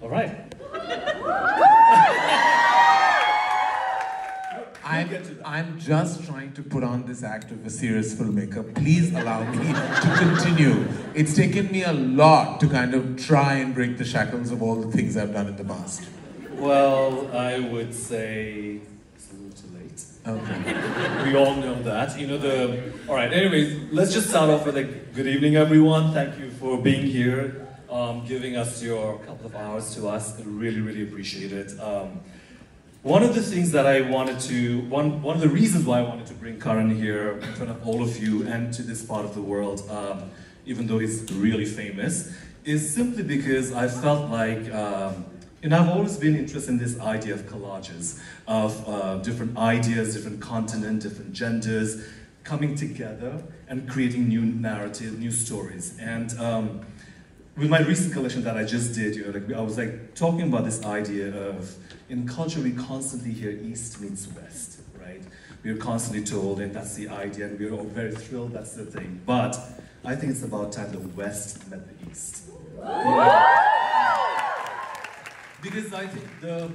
All right. I'm just trying to put on this act of a serious filmmaker. Please allow me to continue. It's taken me a lot to kind of try and break the shackles of all the things I've done in the past. Well, I would say it's a little too late. Okay. We all know that. You know all right, anyways, let's just start off with a good evening, everyone. Thank you for being here, giving us your couple of hours to us. I really, really appreciate it. One of the things that I wanted to, one of the reasons why I wanted to bring Karan here in front of all of you and to this part of the world, even though he's really famous, is simply because I felt like, and I've always been interested in this idea of collages, of different ideas, different continents, different genders, coming together and creating new narratives, new stories. And with my recent collection that I just did, you know, like I was like talking about this idea of, in culture we constantly hear East meets West, right? We are constantly told, and that's the idea, and we're all very thrilled, that's the thing. But I think it's about time the West met the East. Because I think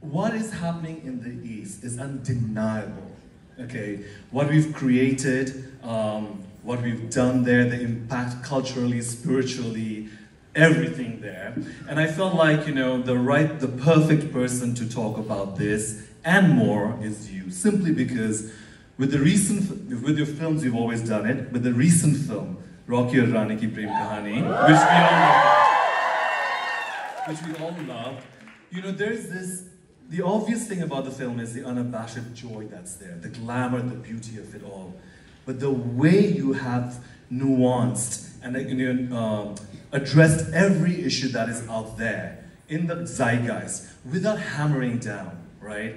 what is happening in the East is undeniable, okay? What we've created, what we've done there, the impact culturally, spiritually, everything there. And I felt like, you know, the perfect person to talk about this and more is you, simply because with your films, you've always done it. With the recent film, Rukh and Rani ki Prem Kahani, which we all love, you know, there's this, the obvious thing about the film is the unabashed joy that's there, the glamour, the beauty of it all. But the way you have nuanced and addressed every issue that is out there in the zeitgeist without hammering down, right?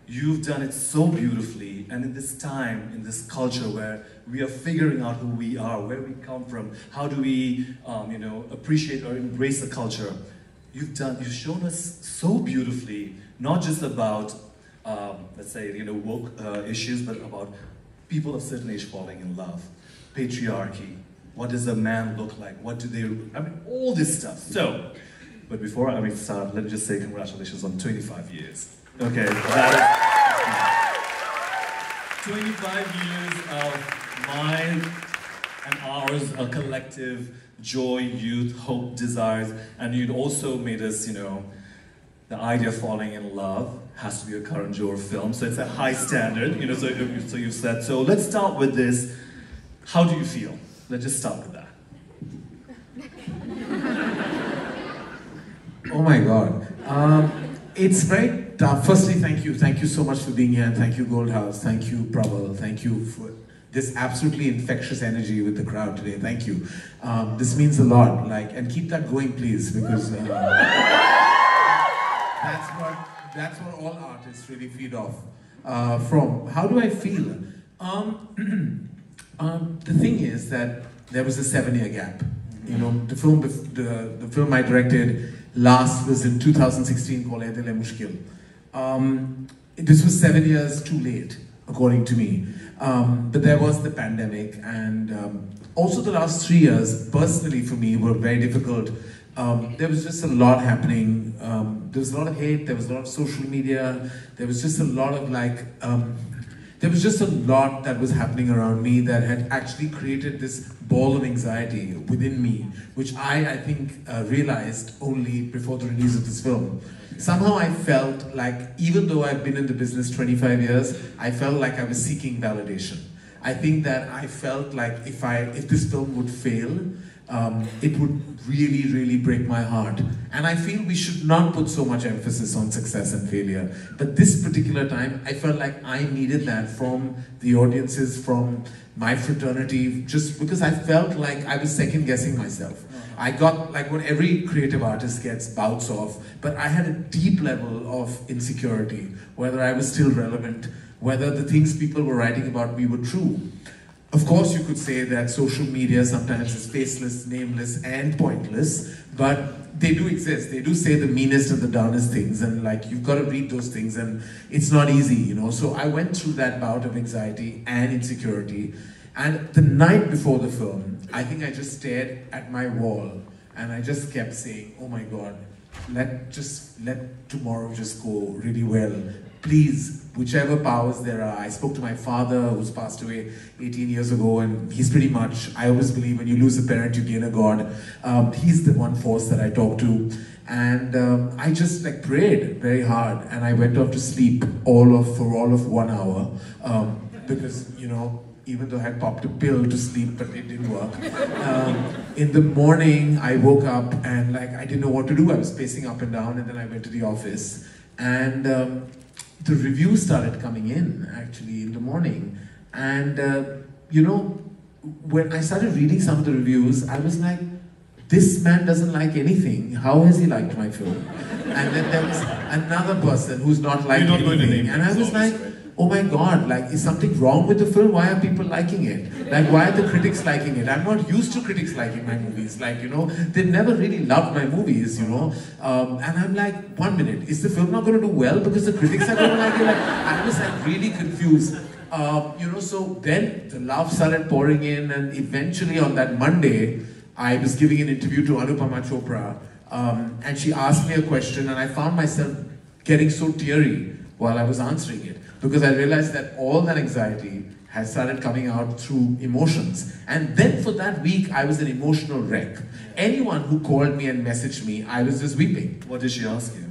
You've done it so beautifully, and in this time, in this culture where we are figuring out who we are, where we come from, how do we, appreciate or embrace the culture. You've shown us so beautifully, not just about, let's say, woke issues, but about people of certain age falling in love, patriarchy, what does a man look like, what do they, all this stuff. So, but before I start, let me just say congratulations on 25 years. Okay, that is 25 years of mine and ours, a collective joy, youth, hope, desires, and you'd also made us, the idea of falling in love has to be a Karan Johar film, so it's a high standard, so you've said. So let's start with this. How do you feel? Let's just start with that. Oh my God. It's very tough. Firstly, thank you. Thank you so much for being here, and thank you, Gold House. Thank you, Prabal. Thank you for this absolutely infectious energy with the crowd today. Thank you. This means a lot. And keep that going, please, because that's what all artists really feed off from. How do I feel? The thing is that there was a 7-year gap. The film I directed last was in 2016 called Alia Mushkil. This was 7 years too late, according to me. But there was the pandemic, and also the last 3 years, personally for me, were very difficult. There was just a lot happening. There was a lot of hate, there was a lot of social media, there was just a lot of there was just a lot that was happening around me that had actually created this ball of anxiety within me, which I think, realized only before the release of this film. Somehow I felt like, even though I've been in the business 25 years, I felt like I was seeking validation. I think that I felt like if this film would fail, it would really, really break my heart. And I feel we should not put so much emphasis on success and failure. But this particular time, I felt like I needed that from the audiences, from my fraternity, just because I felt like I was second-guessing myself. I got what every creative artist gets bouts of, but I had a deep level of insecurity, whether I was still relevant, whether the things people were writing about me were true. Of course, you could say that social media sometimes is faceless, nameless, and pointless, but they do exist. They do say the meanest and the dumbest things, and you've got to read those things, and it's not easy, So I went through that bout of anxiety and insecurity, and the night before the film, I think I just stared at my wall, And I just kept saying, oh my God, let tomorrow just go really well. Please, whichever powers there are. I spoke to my father, who's passed away 18 years ago, and he's pretty much, I always believe when you lose a parent, you gain a God. He's the one force that I talk to. And I just like prayed very hard, and I went off to sleep for all of 1 hour, because, you know, even though I had popped a pill to sleep, but it didn't work. In the morning, I woke up and like I didn't know what to do. I was pacing up and down, and then I went to the office, and the reviews started coming in actually in the morning. And you know, when I started reading some of the reviews, I was like, this man doesn't like anything. How has he liked my film? And then there was another person who's not liked anything, and I was like, oh my God, like, is something wrong with the film? Why are people liking it? Like, why are the critics liking it? I'm not used to critics liking my movies. Like, you know, they've never really loved my movies, you know. And I'm like, 1 minute, is the film not going to do well because the critics are going to like it? Like, I was like really confused. You know, so then the love started pouring in, and eventually on that Monday, I was giving an interview to Anupama Chopra, and she asked me a question, and I found myself getting so teary while I was answering it, because I realized that all that anxiety had started coming out through emotions. And then for that week, I was an emotional wreck. Anyone who called me and messaged me, I was just weeping. What did she ask you?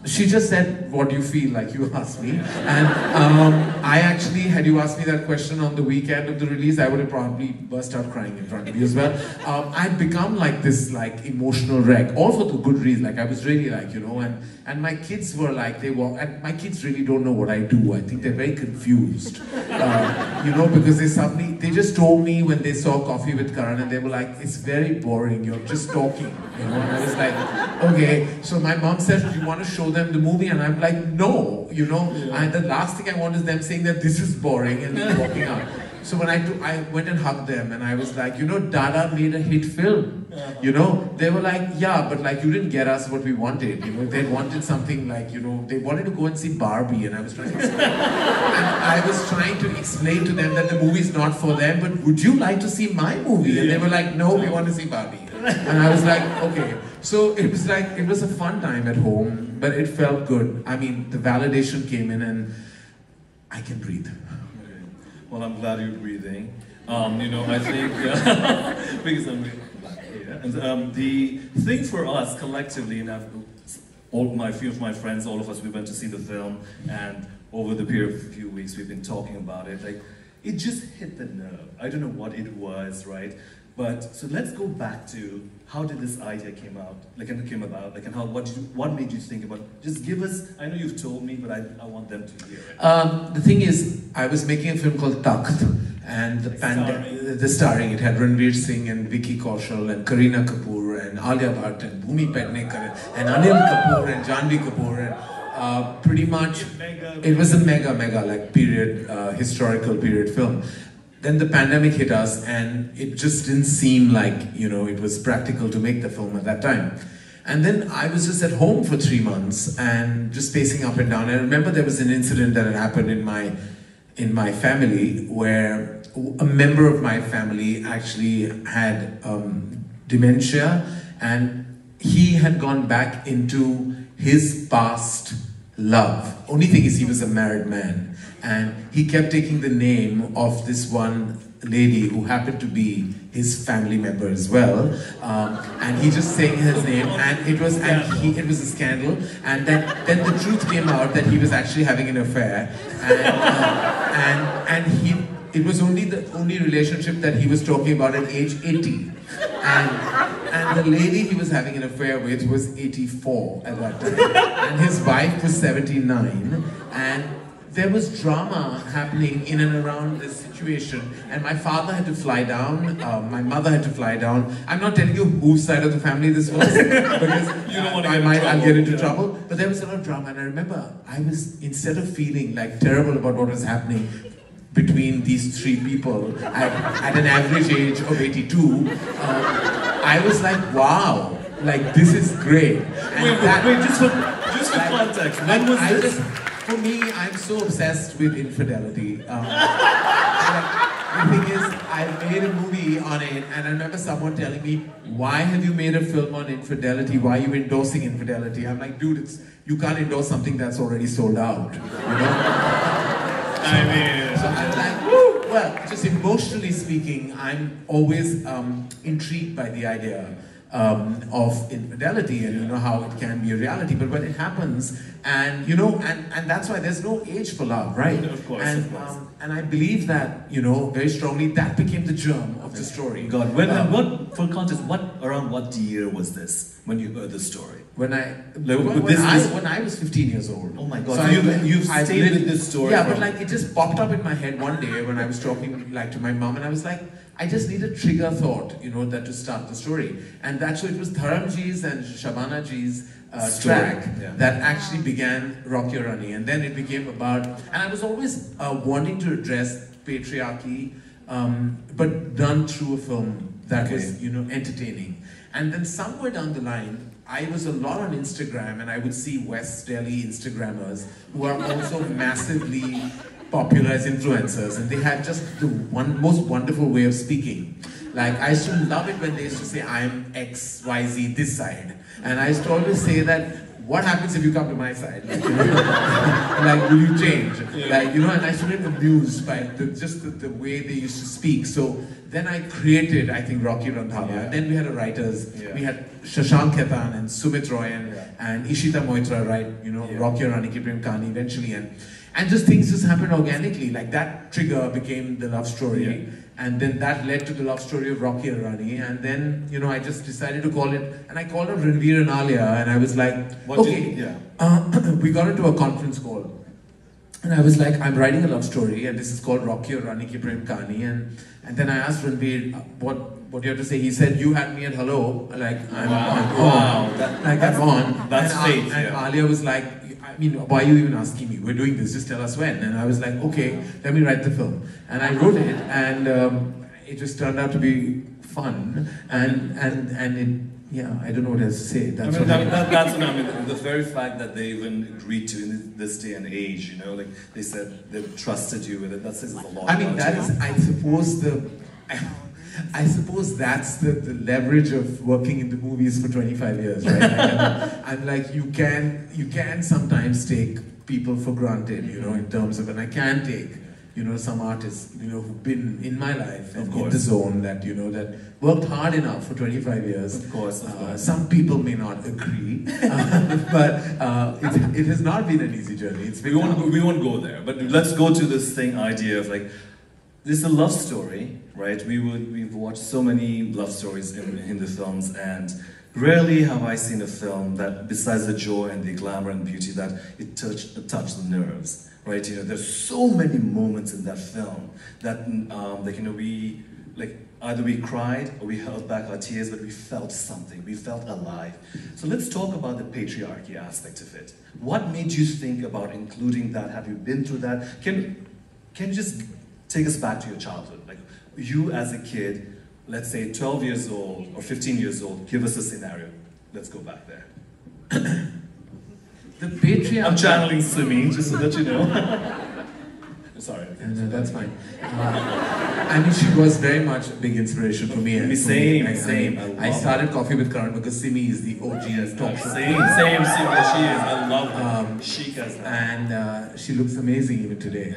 She just said, what do you feel like you asked me? And I actually, had you asked me that question on the weekend of the release, I would have probably burst out crying in front of you as well. I'd become like this like emotional wreck, all for the good reason. Like I was really like, you know, and my kids were like, and my kids really don't know what I do. I think they're very confused, you know, because they just told me when they saw Coffee with Karan, and they were like, it's very boring, you're just talking, you know. And I was like, okay. So my mom said, do you want to show them the movie? And I'm like, no, you know. Yeah. And the last thing I want is them saying that this is boring and then walking out. So when I went and hugged them, and I was like, you know, Dada made a hit film. You know, they were like, yeah, but like you didn't get us what we wanted. You know, they wanted something like, you know, they wanted to go and see Barbie, and I was trying to explain. And I was trying to explain to them that the movie's not for them, but would you like to see my movie? And they were like, no, we want to see Barbie. And I was like, okay. So it was like, it was a fun time at home, but it felt good. I mean, the validation came in, and I can breathe. Okay. Well, I'm glad you're breathing. You know, I think, because I'm really glad here. And the thing for us collectively, and few of my friends, all of us, we went to see the film, and over the period of a few weeks, we've been talking about it. Like, it just hit the nerve. I don't know what it was, right? But so let's go back to how did this idea came about, and what made you think about it? Just give us. I know you've told me, but I want them to hear it. The thing is, I was making a film called Takht, and the starring it had Ranveer Singh and Vicky Kaushal and Kareena Kapoor and Alia Bhatt and Bhumi Pednekar and Anil Kapoor and Janhvi Kapoor, and pretty much it was a mega like period historical period film. Then the pandemic hit us, and it just didn't seem like, you know, it was practical to make the film at that time. And then I was just at home for 3 months and just pacing up and down. And I remember there was an incident that had happened in my family, where a member of my family actually had dementia, and he had gone back into his past love. Only thing is, he was a married man, and he kept taking the name of this one lady who happened to be his family member as well, and he just saying his name, and it was a scandal. And then the truth came out that he was actually having an affair, and it was only the only relationship that he was talking about at age 80. And the lady he was having an affair with was 84 at that time, and his wife was 79, and there was drama happening in and around this situation, and my father had to fly down, my mother had to fly down. I'm not telling you whose side of the family this was, because you don't want to I'll get into trouble, but there was a lot of drama. And I remember I was, instead of feeling like terrible about what was happening between these 3 people at an average age of 82, I was like, wow, like this is great. And wait, just for context, when was this? For me, I'm so obsessed with infidelity. The thing is, I made a movie on it, and I remember someone telling me, "Why have you made a film on infidelity? Why are you endorsing infidelity?" I'm like, "Dude, you can't endorse something that's already sold out." You know? I mean, so I'm like, woo! Well, just emotionally speaking, I'm always intrigued by the idea of infidelity and you know how it can be a reality, but when it happens, and you know, and that's why there's no age for love, right? Of course, and of course. And I believe that, you know, very strongly that became the germ of the story. God, what for context? Around what year was this when you heard the story? When I was 15 years old. Oh my God! So you've stayed with this story. Yeah, but like it just popped up in my head one day when I was talking like to my mom, and I was like, I just need a trigger thought, you know, that to start the story, and that's so it was Dharma ji's and Shabana ji's track that actually began Rock Your Rani, and then it became about, and I was always wanting to address patriarchy, but done through a film that was, you know, entertaining. And then somewhere down the line, I was a lot on Instagram, and I would see West Delhi Instagrammers who are also massively popular as influencers, and they had just the most wonderful way of speaking. Like, I used to love it when they used to say, "I'm X, Y, Z, this side." And I used to always say that, what happens if you come to my side? Like, you know, like, will you change? Like, you know, and I used to get amused by the way they used to speak. So then I created, I think, Rocky Randhawa. And then we had writers. We had Shashank Khaitan and Sumit Roy and Ishita Moitra write, you know, Rock Your Rani, K3G Kahani eventually. And just things just happened organically. Like that trigger became the love story. And then that led to the love story of Rocky and Rani. And then, you know, I just decided to call it, and I called up Ranveer and Alia, and I was like, we got into a conference call. And I was like, I'm writing a love story, and this is called Rocky or Rani Ki Prem Kahani. And then I asked Ranveer, what do you have to say? He said, you had me at hello, like, I'm on. I'm on. That's fate. And Alia was like, I mean, why are you even asking me? We're doing this, just tell us when. And I was like, okay, let me write the film. And I wrote it, and it just turned out to be fun. And it, I don't know what else to say. That's I mean, that's what I mean. The very fact that they even agreed to in this day and age, you know, like they said they trusted you with it, that says a lot. I mean, that is, I suppose that's the leverage of working in the movies for 25 years, right? I'm like, you can sometimes take people for granted, you know, in terms of, and I can take, you know, some artists, you know, who've been in my life and in the zone that, you know, that worked hard enough for 25 years. Of course. Some people may not agree, but it has not been an easy journey. We won't go there, but let's go to this idea of like, this is a love story, right? We've watched so many love stories in the films, and rarely have I seen a film that, besides the joy and the glamour and beauty, that it touched the nerves, right? You know, there's so many moments in that film that, either we cried or we held back our tears, but we felt something. We felt alive. So let's talk about the patriarchy aspect of it. What made you think about including that? Have you been through that? Can you just take us back to your childhood? Like, you as a kid, let's say 12 years old or 15 years old, give us a scenario. Let's go back there. The patriarchy... I'm channeling Simi, just so that you know. Sorry. No, that's fine. I mean, she was very much a big inspiration for me. Same. I started Coffee with Karan because Simi is the OG talk show. Same, Simi, she is. I love her. She does that. And she looks amazing even today.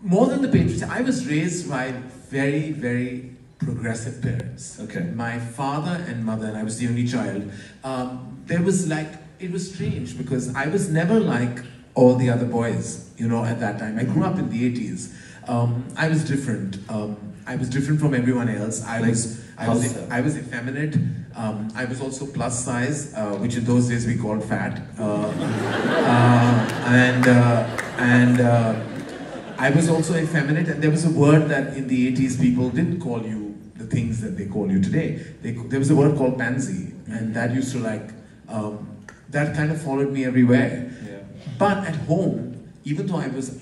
More than the patriarchy, I was raised by very, very progressive parents. Okay. My father and mother, and I was the only child, there was like, it was strange because I was never like all the other boys, you know, at that time. I grew up in the 80s. I was different. I was different from everyone else. I was effeminate. I was also plus size, which in those days we called fat. I was also effeminate, and there was a word that in the 80s people didn't call you the things that they call you today. There was a word called pansy, and that used to like, that kind of followed me everywhere. Yeah. But at home, even though I was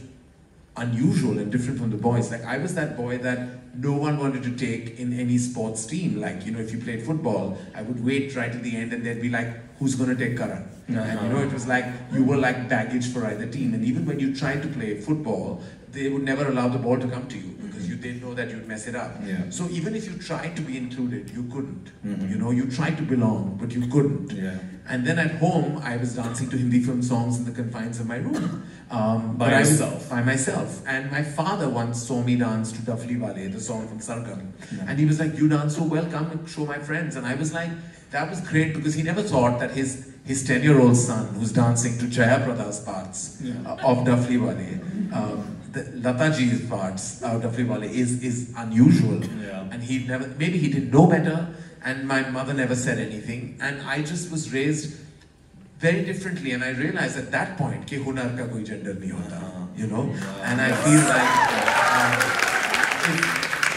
unusual and different from the boys, like I was that boy that no one wanted to take in any sports team. Like, you know, if you played football, I would wait right at the end and they'd be like, who's gonna take Karan? And you know, it was like, you were like baggage for either team. And even when you tried to play football, they would never allow the ball to come to you because you they know that you'd mess it up. Yeah. So even if you tried to be included, you couldn't. You know, you tried to belong, but you couldn't. Yeah. And then at home, I was dancing to Hindi film songs in the confines of my room. By yourself? By myself. And my father once saw me dance to Dafli Wale, the song from Sargam. And he was like, you dance so well, come and show my friends. And I was like, that was great, because he never thought that his 10-year-old son, who's dancing to Jaya Prada's parts of Dafli Wale, Lataji's parts of Dafli Wale is unusual. Yeah. And he never, maybe he didn't know better, and my mother never said anything. And I just was raised very differently, and I realized at that point कि हुनर का कोई gender नहीं होता, you know. And I feel like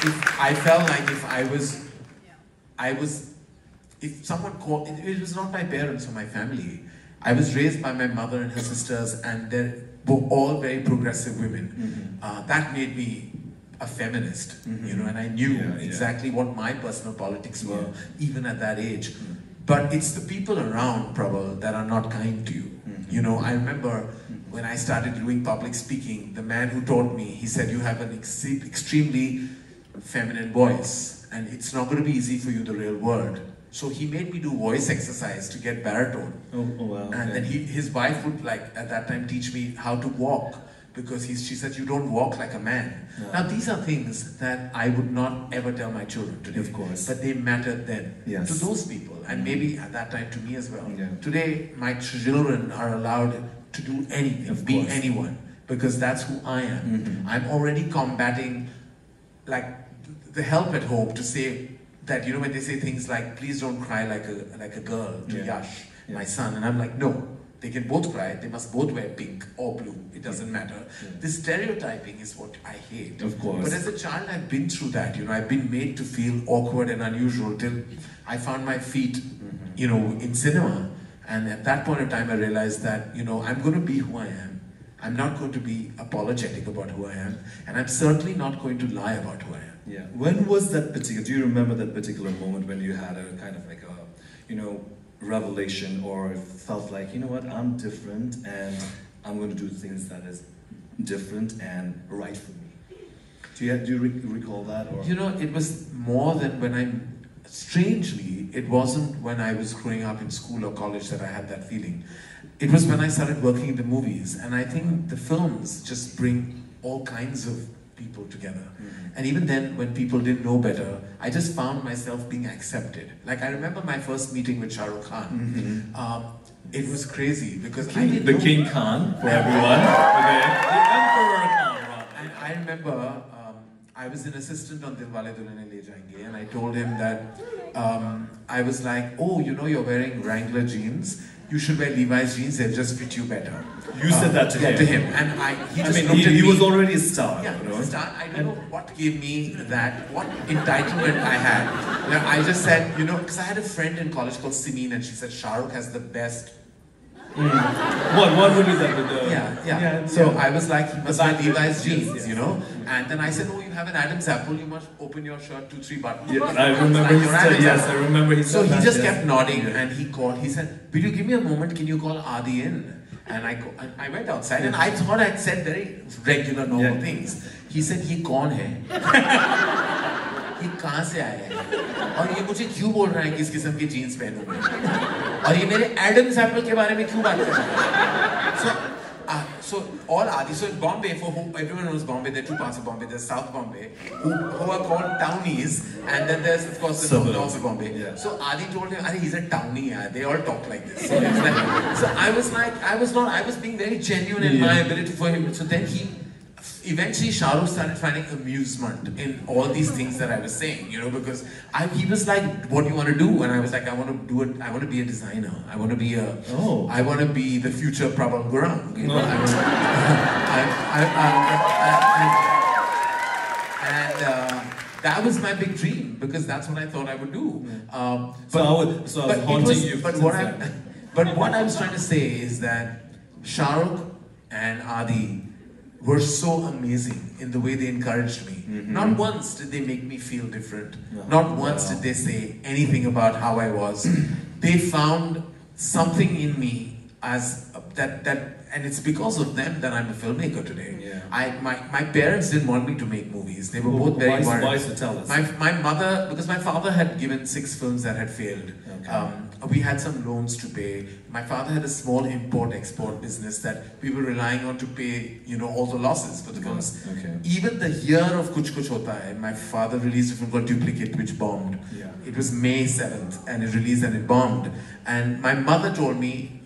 if I felt like if someone called, it was not my parents or my family. I was raised by my mother and her sisters, and they were all very progressive women. That made me a feminist, you know, and I knew exactly what my personal politics were, even at that age. But it's the people around, Prabal, that are not kind to you. You know, I remember when I started doing public speaking, the man who taught me, he said, you have an extremely feminine voice, and it's not going to be easy for you, the real world. So he made me do voice exercise to get baritone. Oh wow. And then his wife would, like, at that time teach me how to walk, because she said, you don't walk like a man. Now these are things that I would not ever tell my children today. Of course. But they mattered then to those people, and maybe at that time to me as well. Today, my children are allowed to do anything, be anyone, because that's who I am. I'm already combating, like, the help at home to say that, you know, when they say things like, please don't cry like a girl to Yash, my son, and I'm like, no. They can both cry, they must both wear pink or blue, it doesn't matter. This stereotyping is what I hate. Of course. But as a child, I've been through that, you know, I've been made to feel awkward and unusual till I found my feet, you know, in cinema. And at that point in time, I realized that, you know, I'm going to be who I am. I'm not going to be apologetic about who I am, and I'm certainly not going to lie about who I am. Yeah. When was that particular, do you remember that particular moment when you had a kind of like a, you know, revelation, or felt like, you know what, I'm different and I'm going to do things that is different and right for me? Do you recall that? Or? You know, it was more than when strangely, it wasn't when I was growing up in school or college that I had that feeling. It was when I started working in the movies, and I think the films just bring all kinds of people together. And even then, when people didn't know better, I just found myself being accepted. Like, I remember my first meeting with Shah Rukh Khan. It was crazy because I didn't know. King Khan, for everyone. Okay. The Emperor Khan. And I remember I was an assistant on Dilwale Dulhaniya Le Jayenge, and I told him that I was like, oh, you know, you're wearing Wrangler jeans. You should wear Levi's jeans, they'll just fit you better. You said that to him? Yeah, to him. And he just looked at he me. was already a star. Yeah, he was a star. I don't know what gave me that, what entitlement I had. You know, I just said, you know, because I had a friend in college called Simeen, and she said, Shah Rukh has the best. What would you think with the... So I was like, he must wear Levi's jeans, you know. And then I said, oh, you have an Adam's apple, you must open your shirt 2-3 buttons. Yeah, I remember he said, yes, I remember he said so that. he just kept nodding, and he called, he said, will you give me a moment, can you call Adi in? And I went outside, and I thought I'd said very regular, normal things. He said, he kaun hai? ये कहाँ से आया है और ये मुझे क्यों बोल रहा है कि इस किस्म के जीन्स पहनूं मैं और ये मेरे एडम्स एप्पल के बारे में क्यों बात कर रहा है so all Adi, so in Bombay, for whom everyone knows Bombay, there are two parts of Bombay. There's South Bombay, who are called townies, and then there's of course the north of Bombay. So Adi told him, he's a townie, they all talk like this. So, I was being very genuine in my ability for him. So then eventually Shah Rukh started finding amusement in all these things that I was saying, you know, because he was like, what do you want to do? And I was like, I want to do it, I want to be a designer. I want to be I want to be the future Prabal Gurung. You know? That was my big dream, because that's what I thought I would do. But what I was trying to say is that Shah Rukh and Adi were so amazing in the way they encouraged me. Not once did they make me feel different. Not once did they say anything about how I was. They found something in me as and it's because of them that I'm a filmmaker today. Yeah. My parents didn't want me to make movies. They were both very worried. Why so tell us? My mother, because my father had given 6 films that had failed. Okay. We had some loans to pay. My father had a small import-export business that we were relying on to pay, all the losses for the films. Okay. Even the year of Kuch Kuch Hota Hai, my father released a film called Duplicate, which bombed. Yeah. It was May 7th, and it released and it bombed. And my mother told me,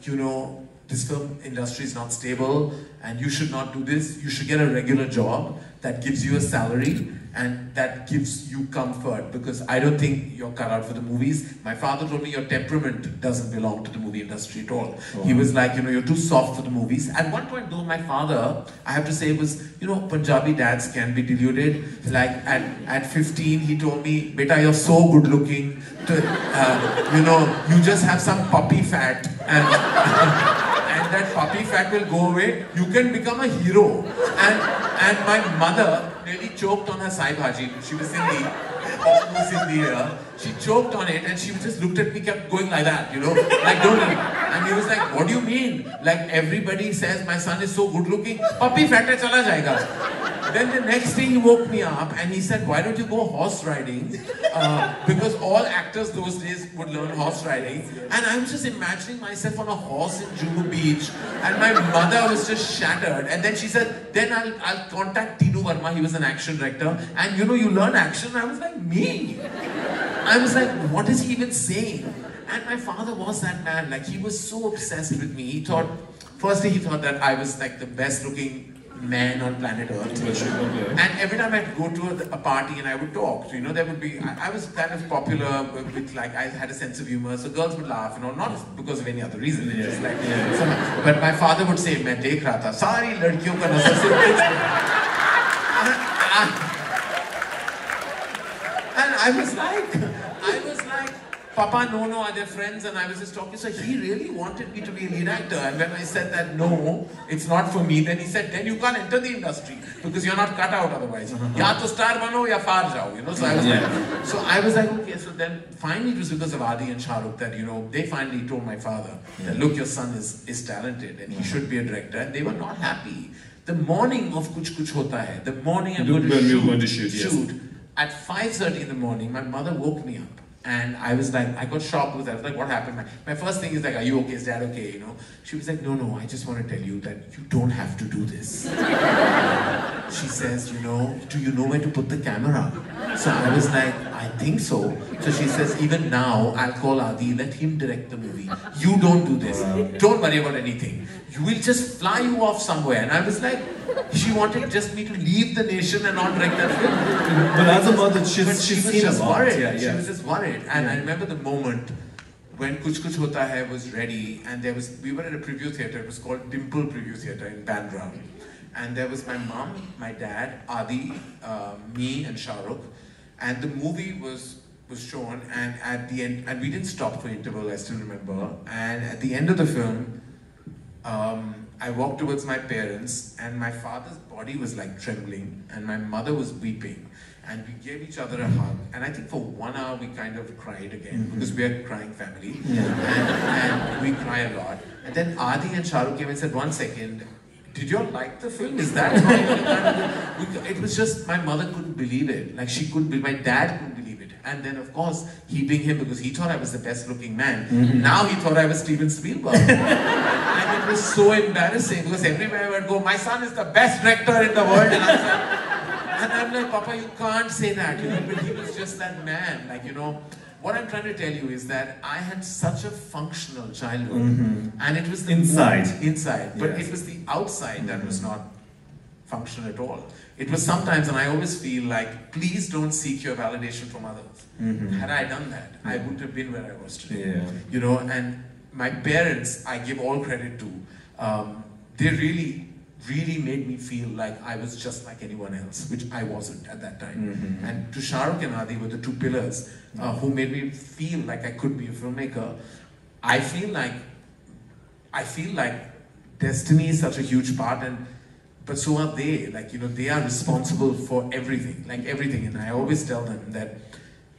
this film industry is not stable, and you should not do this. You should get a regular job that gives you a salary and that gives you comfort, because I don't think you're cut out for the movies. My father told me your temperament doesn't belong to the movie industry at all. Oh. He was like, you're too soft for the movies. At one point though, my father, I have to say, was, Punjabi dads can be deluded. Like at 15, he told me, beta, you're so good looking. You just have some puppy fat and that puppy fat will go away. You can become a hero. And my mother nearly choked on her sai bhaji. She was Sindhi. She choked on it and she just looked at me, kept going like that, like don't eat. And he was like, what do you mean? Like everybody says my son is so good looking, puppy fat hai chala jayega. Then the next day he woke me up and he said, why don't you go horse riding? Because all actors those days would learn horse riding. And I was just imagining myself on a horse in Juhu Beach, and my mother was just shattered. And then she said, then I'll contact Tinu Verma, he was an action director, and you learn action. I was like, me? I was like, what is he even saying? And my father was that man, like he was so obsessed with me. He thought, firstly he thought that I was like the best looking man on planet Earth. Okay. And every time I'd go to a party and I would talk, there would be, I was kind of popular with like, I had a sense of humor, so girls would laugh, not because of any other reason. It's just like, but my father would say, "Main dekh raha tha, sari ladkiyon ka nazar se kuch." And I was like, Papa, no, are they friends? And I was just talking, so he really wanted me to be a lead actor. And when I said that, no, it's not for me, then he said, then you can't enter the industry, because you're not cut out otherwise. Ya to star bano, ya far jao, So I was like, okay, so then finally it was because of Adi and Shah Rukh that, they finally told my father that, look, your son is talented and he should be a director. And they were not happy. The morning of Kuch Kuch Hota Hai, the morning I'm going to shoot, at 5:30 in the morning, my mother woke me up. And I was like, I got shocked with that. I was like, what happened? My first thing is like, are you okay? Is dad okay? She was like, no, I just want to tell you that you don't have to do this. She says, do you know where to put the camera? So I was like, I think so. So she says, even now, I'll call Adi, let him direct the movie. You don't do this. Don't worry about anything. We'll just fly you off somewhere. And I was like, she wanted just me to leave the nation and not direct that film. But as a mother, she was just worried. She was just worried. And I remember the moment when Kuch Kuch Hota Hai was ready, and we were at a preview theatre. It was called Dimple Preview Theatre in Bandra. And there was my mom, my dad, Adi, me and Shah Rukh. And the movie was shown, and at the end, and we didn't stop for interval, I still remember. And at the end of the film, I walked towards my parents, and my father's body was like trembling, and my mother was weeping. And we gave each other a hug. And I think for 1 hour we kind of cried again, because we are a crying family. And we cry a lot. And then Adi and Shah Rukh came and said, 1 second, did you all like the film? Is that how it was just, my mother couldn't believe it. Like she couldn't believe, my dad couldn't believe it. And then of course, he being him, because he thought I was the best looking man. Now he thought I was Steven Spielberg. And it was so embarrassing, because everywhere I would go, my son is the best director in the world. And I'm like, Papa, you can't say that, but he was just that man. Like, what I'm trying to tell you is that I had such a functional childhood, and it was the inside, but it was the outside that was not functional at all. It was sometimes, and I always feel like, please don't seek your validation from others. Had I done that, I wouldn't have been where I was today. And my parents, I give all credit to, they really made me feel like I was just like anyone else, which I wasn't at that time. And to Shah Rukh and Adi were the 2 pillars who made me feel like I could be a filmmaker. I feel like destiny is such a huge part, but so are they. Like, they are responsible for everything, like everything. And I always tell them that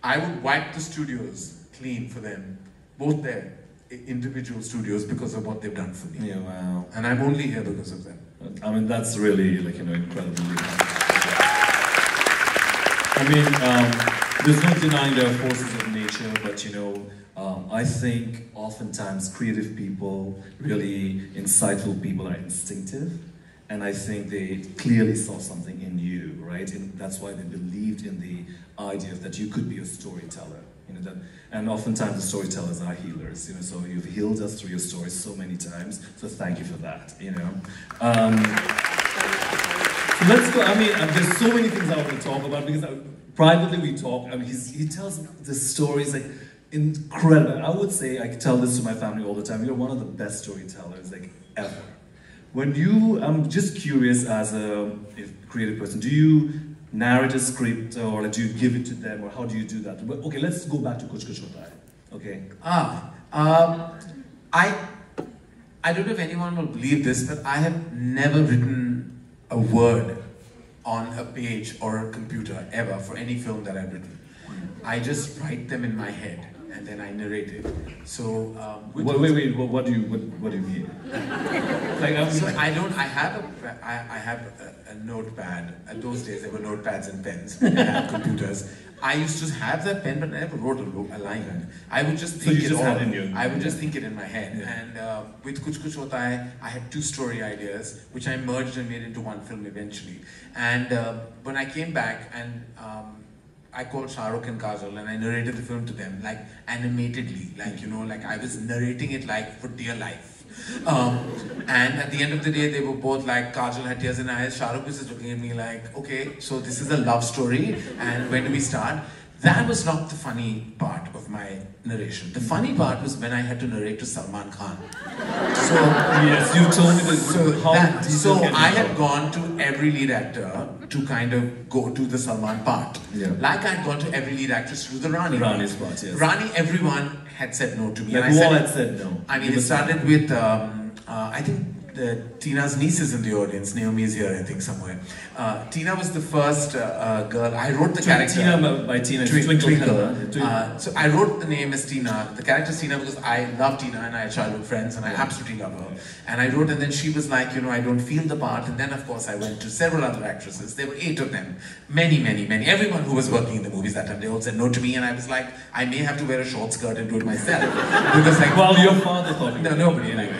I would wipe the studios clean for them, both there. individual studios because of what they've done for me. Yeah, wow. And I'm only here because of them. I mean, that's really, like, you know, incredible. I mean, there's no denying there are forces of nature, but, you know, I think oftentimes creative people, really insightful people are instinctive. And I think they clearly saw something in you, right? And that's why they believed in the idea that you could be a storyteller. You know, that, and oftentimes the storytellers are healers. You know, so you've healed us through your stories so many times. So thank you for that. You know. So let's go. I mean, there's so many things I want to talk about because privately we talk. I mean, he tells the stories like incredible. I would say I tell this to my family all the time. You're one of the best storytellers like ever. When you, I'm just curious as a creative person, do you narrate a script or do you give it to them or how do you do that? But, okay, let's go back to Kuch Kuch Hota Hai. Okay. I don't know if anyone will believe this, but I have never written a word on a page or a computer ever for any film that I've written. I just write them in my head. And then I narrate it. So wait, what do you mean? Like, so I have a notepad. At those days there were notepads and pens. I had computers. I used to have that pen, but I never wrote a line. I would just think I would just think it in my head. Yeah. And with Kuch Kuch Hota Hai, I had 2 story ideas, which I merged and made into one film eventually. And when I came back and I called Shah, Rukh and Kajol and I narrated the film to them, like animatedly, like, you know, like I was narrating it like for dear life. And at the end of the day, they were both like, Kajol had tears in her eyes, Shah Rukh was just looking at me like, okay, so this is a love story and when do we start? That was not the funny part of my narration. The funny part was when I had to narrate to Salman Khan. So, yes, you told me this. So I had gone to every lead actor to kind of go to the Salman part. Yeah. Like I'd gone to every lead actress to do the Rani's part, yes. Rani, everyone had said no to me. Like who all had said no? I mean, it started with, I think, Tina's niece is in the audience. Naomi is here, I think, somewhere. Tina was the first girl. I wrote the character. Tina by Tina. Twinkle. So I wrote the name as Tina. The character is Tina because I love Tina and I had childhood friends and I absolutely love her. And I wrote, and then she was like, you know, I don't feel the part. And then, of course, I went to several other actresses. There were 8 of them. Many. Everyone who was working in the movies that time, they all said no to me. And I was like, I may have to wear a short skirt and do it myself. Because, like, well, your father thought. No, nobody. Like,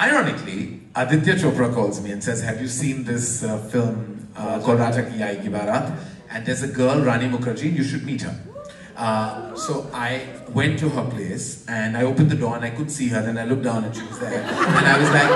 ironically, Aditya Chopra calls me and says, have you seen this film called Raja Ki Aayegi Baraat? And there's a girl, Rani Mukherjee, you should meet her. So I went to her place and I opened the door and I could see her. Then I looked down and she was there. And I was like,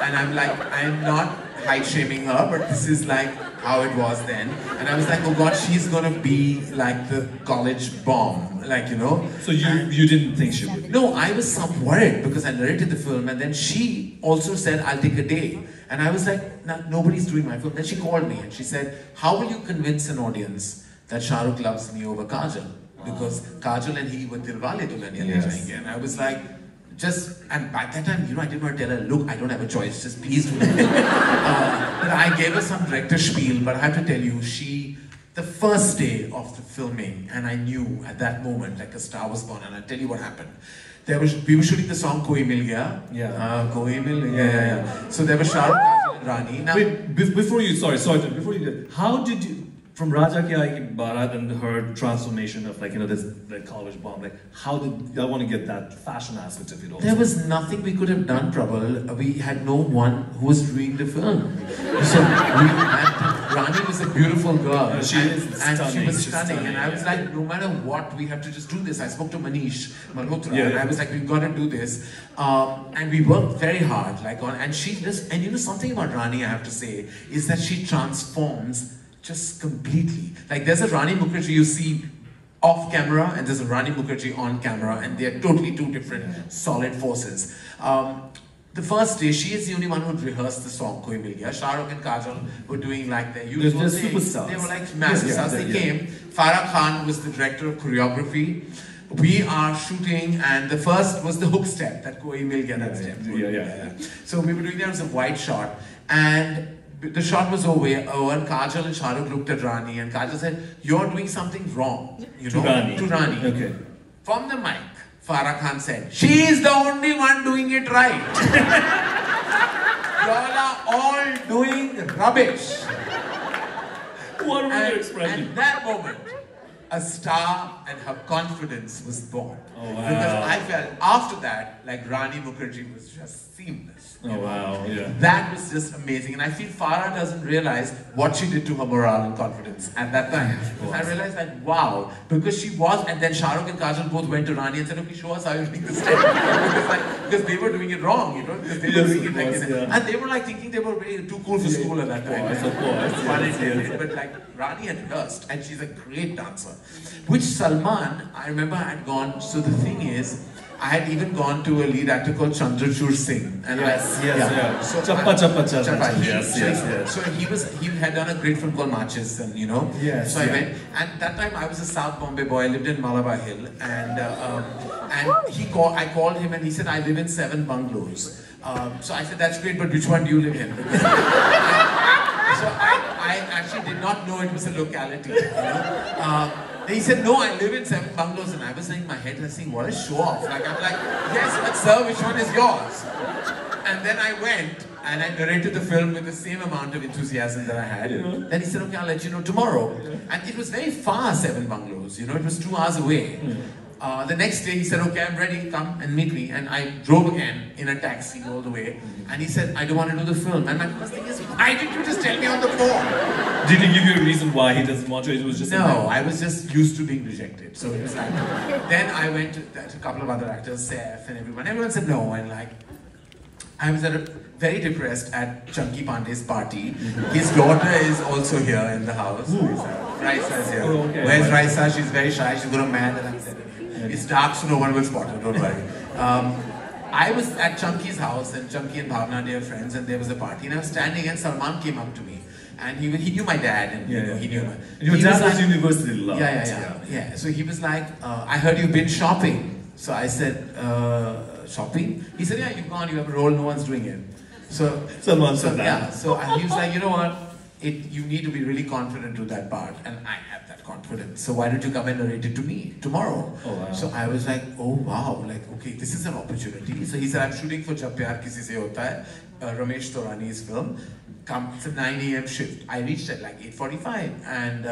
and I'm like, I'm not height shaming her, but this is like how it was then. And I was like, oh God, she's gonna be like the college bomb, like, you know. So you didn't think she would be? No, I was somewhat worried because I narrated the film and then she also said, I'll take a day. And I was like, nah, nobody's doing my film. Then she called me and she said, how will you convince an audience that Shah Rukh loves me over Kajol? Because Kajol and he were Dilwale Dulhaniya Le Jayenge. And I was like, and by that time, you know, I didn't want to tell her, look, I don't have a choice, just please do that. But I gave her some director spiel, but I have to tell you, the first day of the filming, and I knew at that moment, like a star was born, and I'll tell you what happened. We were shooting the song Koi Mil Gaya. Yeah. Koi Mil Gaya. So there was Shah Rukh, Kajol and Rani. Now, wait, before you did, how did you, from Raja Ki Aayegi Baraat and her transformation of, like, you know, the college bomb, like, how did, I want to get that fashion aspect of it also. There was nothing we could have done, Prabal. We had no one who was doing the film. So Rani was a beautiful girl. She is stunning. And she was stunning. And I was like, no matter what, we have to just do this. I spoke to Manish Malhotra and I was like, we've got to do this. And we worked very hard, like and she just, and you know, something about Rani I have to say, is that she transforms just completely. Like there's a Rani Mukherjee you see off camera and there's a Rani Mukherjee on camera and they're totally 2 different solid forces. The first day, she is the only one who rehearsed the song Koi Mil Gaya. Shah Rukh and Kajol were doing like their usual thing. Superstars. They were like massive stars. They came. Farah Khan was the director of choreography. We are shooting and the first was the hook step, that Koi Mil Gaya, that step. Yeah. So we were doing that as a wide shot and the shot was over, and Kajal and Shah Rukh looked at Rani, and Kajal said, "You're doing something wrong." You know, to Rani. Okay. From the mic, Farah Khan said, "She is the only one doing it right. Y'all are all doing rubbish." What were you expressing? At that moment, a star and her confidence was born. Oh, wow. Because I felt after that, like Rani Mukherjee was just seamless. Oh, wow, yeah. That was just amazing. And I feel Farah doesn't realize what she did to her morale and confidence at that time. I realized like, wow, because she was, and then Shah Rukh and Kajal both went to Rani and said, okay, show us how you're doing this step. because they were doing it wrong, you know, because they were doing it like this. Yeah. And they were like thinking they were really too cool for school at that time. Of course. But like, Rani had rehearsed, and she's a great dancer. Which Salman, I remember I had gone, so the thing is, I had even gone to a lead actor called Chandrachud Singh. And yes. So Chappa. Yes. So he had done a great film called Matches, and you know. Yes. So I went, and that time I was a South Bombay boy. I lived in Malabar Hill, and I called him, and he said, "I live in 7 bungalows." So I said, "That's great, but which one do you live in?" So I actually did not know it was a locality. You know? He said, "No, I live in 7 bungalows," and I was in my head, saying, "What a show off!" Like I'm like, "Yes, but sir, which one is yours?" And then I went and I narrated the film with the same amount of enthusiasm that I had. Yeah. Then he said, "Okay, I'll let you know tomorrow." And it was very far, 7 bungalows. You know, it was 2 hours away. The next day he said, "Okay, I'm ready, come and meet me." And I drove again in a taxi all the way. And he said, "I don't want to do the film." And my first thing is, why didn't you just tell me on the phone? Did he give you a reason why he doesn't want to? It was just no, I was just used to being rejected. So it was like, then I went to a couple of other actors, Saif and everyone. Everyone said no, and like, I was very depressed at Chunky Pandey's party. His daughter is also here in the house. Raisa is here. Oh, okay. Where's Raisa? She's very shy. She's got a man that I'm sending. It's dark, so no one will spot her, don't worry. I was at Chunky's house, and Chunky and Bhavna, they are friends, and there was a party, and I was standing, and Salman came up to me. And he knew my dad, and he knew my... Your dad was university loved. Yeah. So he was like, "I heard you've been shopping." So I said, "Shopping?" He said, "Yeah, you've gone, you have a role, no one's doing it." So Salman said that. Yeah, so he was like, "You know what? You need to be really confident to that part, and I have that confidence. So why don't you come and narrate it to me tomorrow?" Oh, wow. So I was like, "Oh wow, like okay, this is an opportunity." So he said, "I'm shooting for Jab Pyar Kisi Se Hota Hai, Ramesh Taurani's film. It's a 9 a.m. shift." I reached at like 8:45, and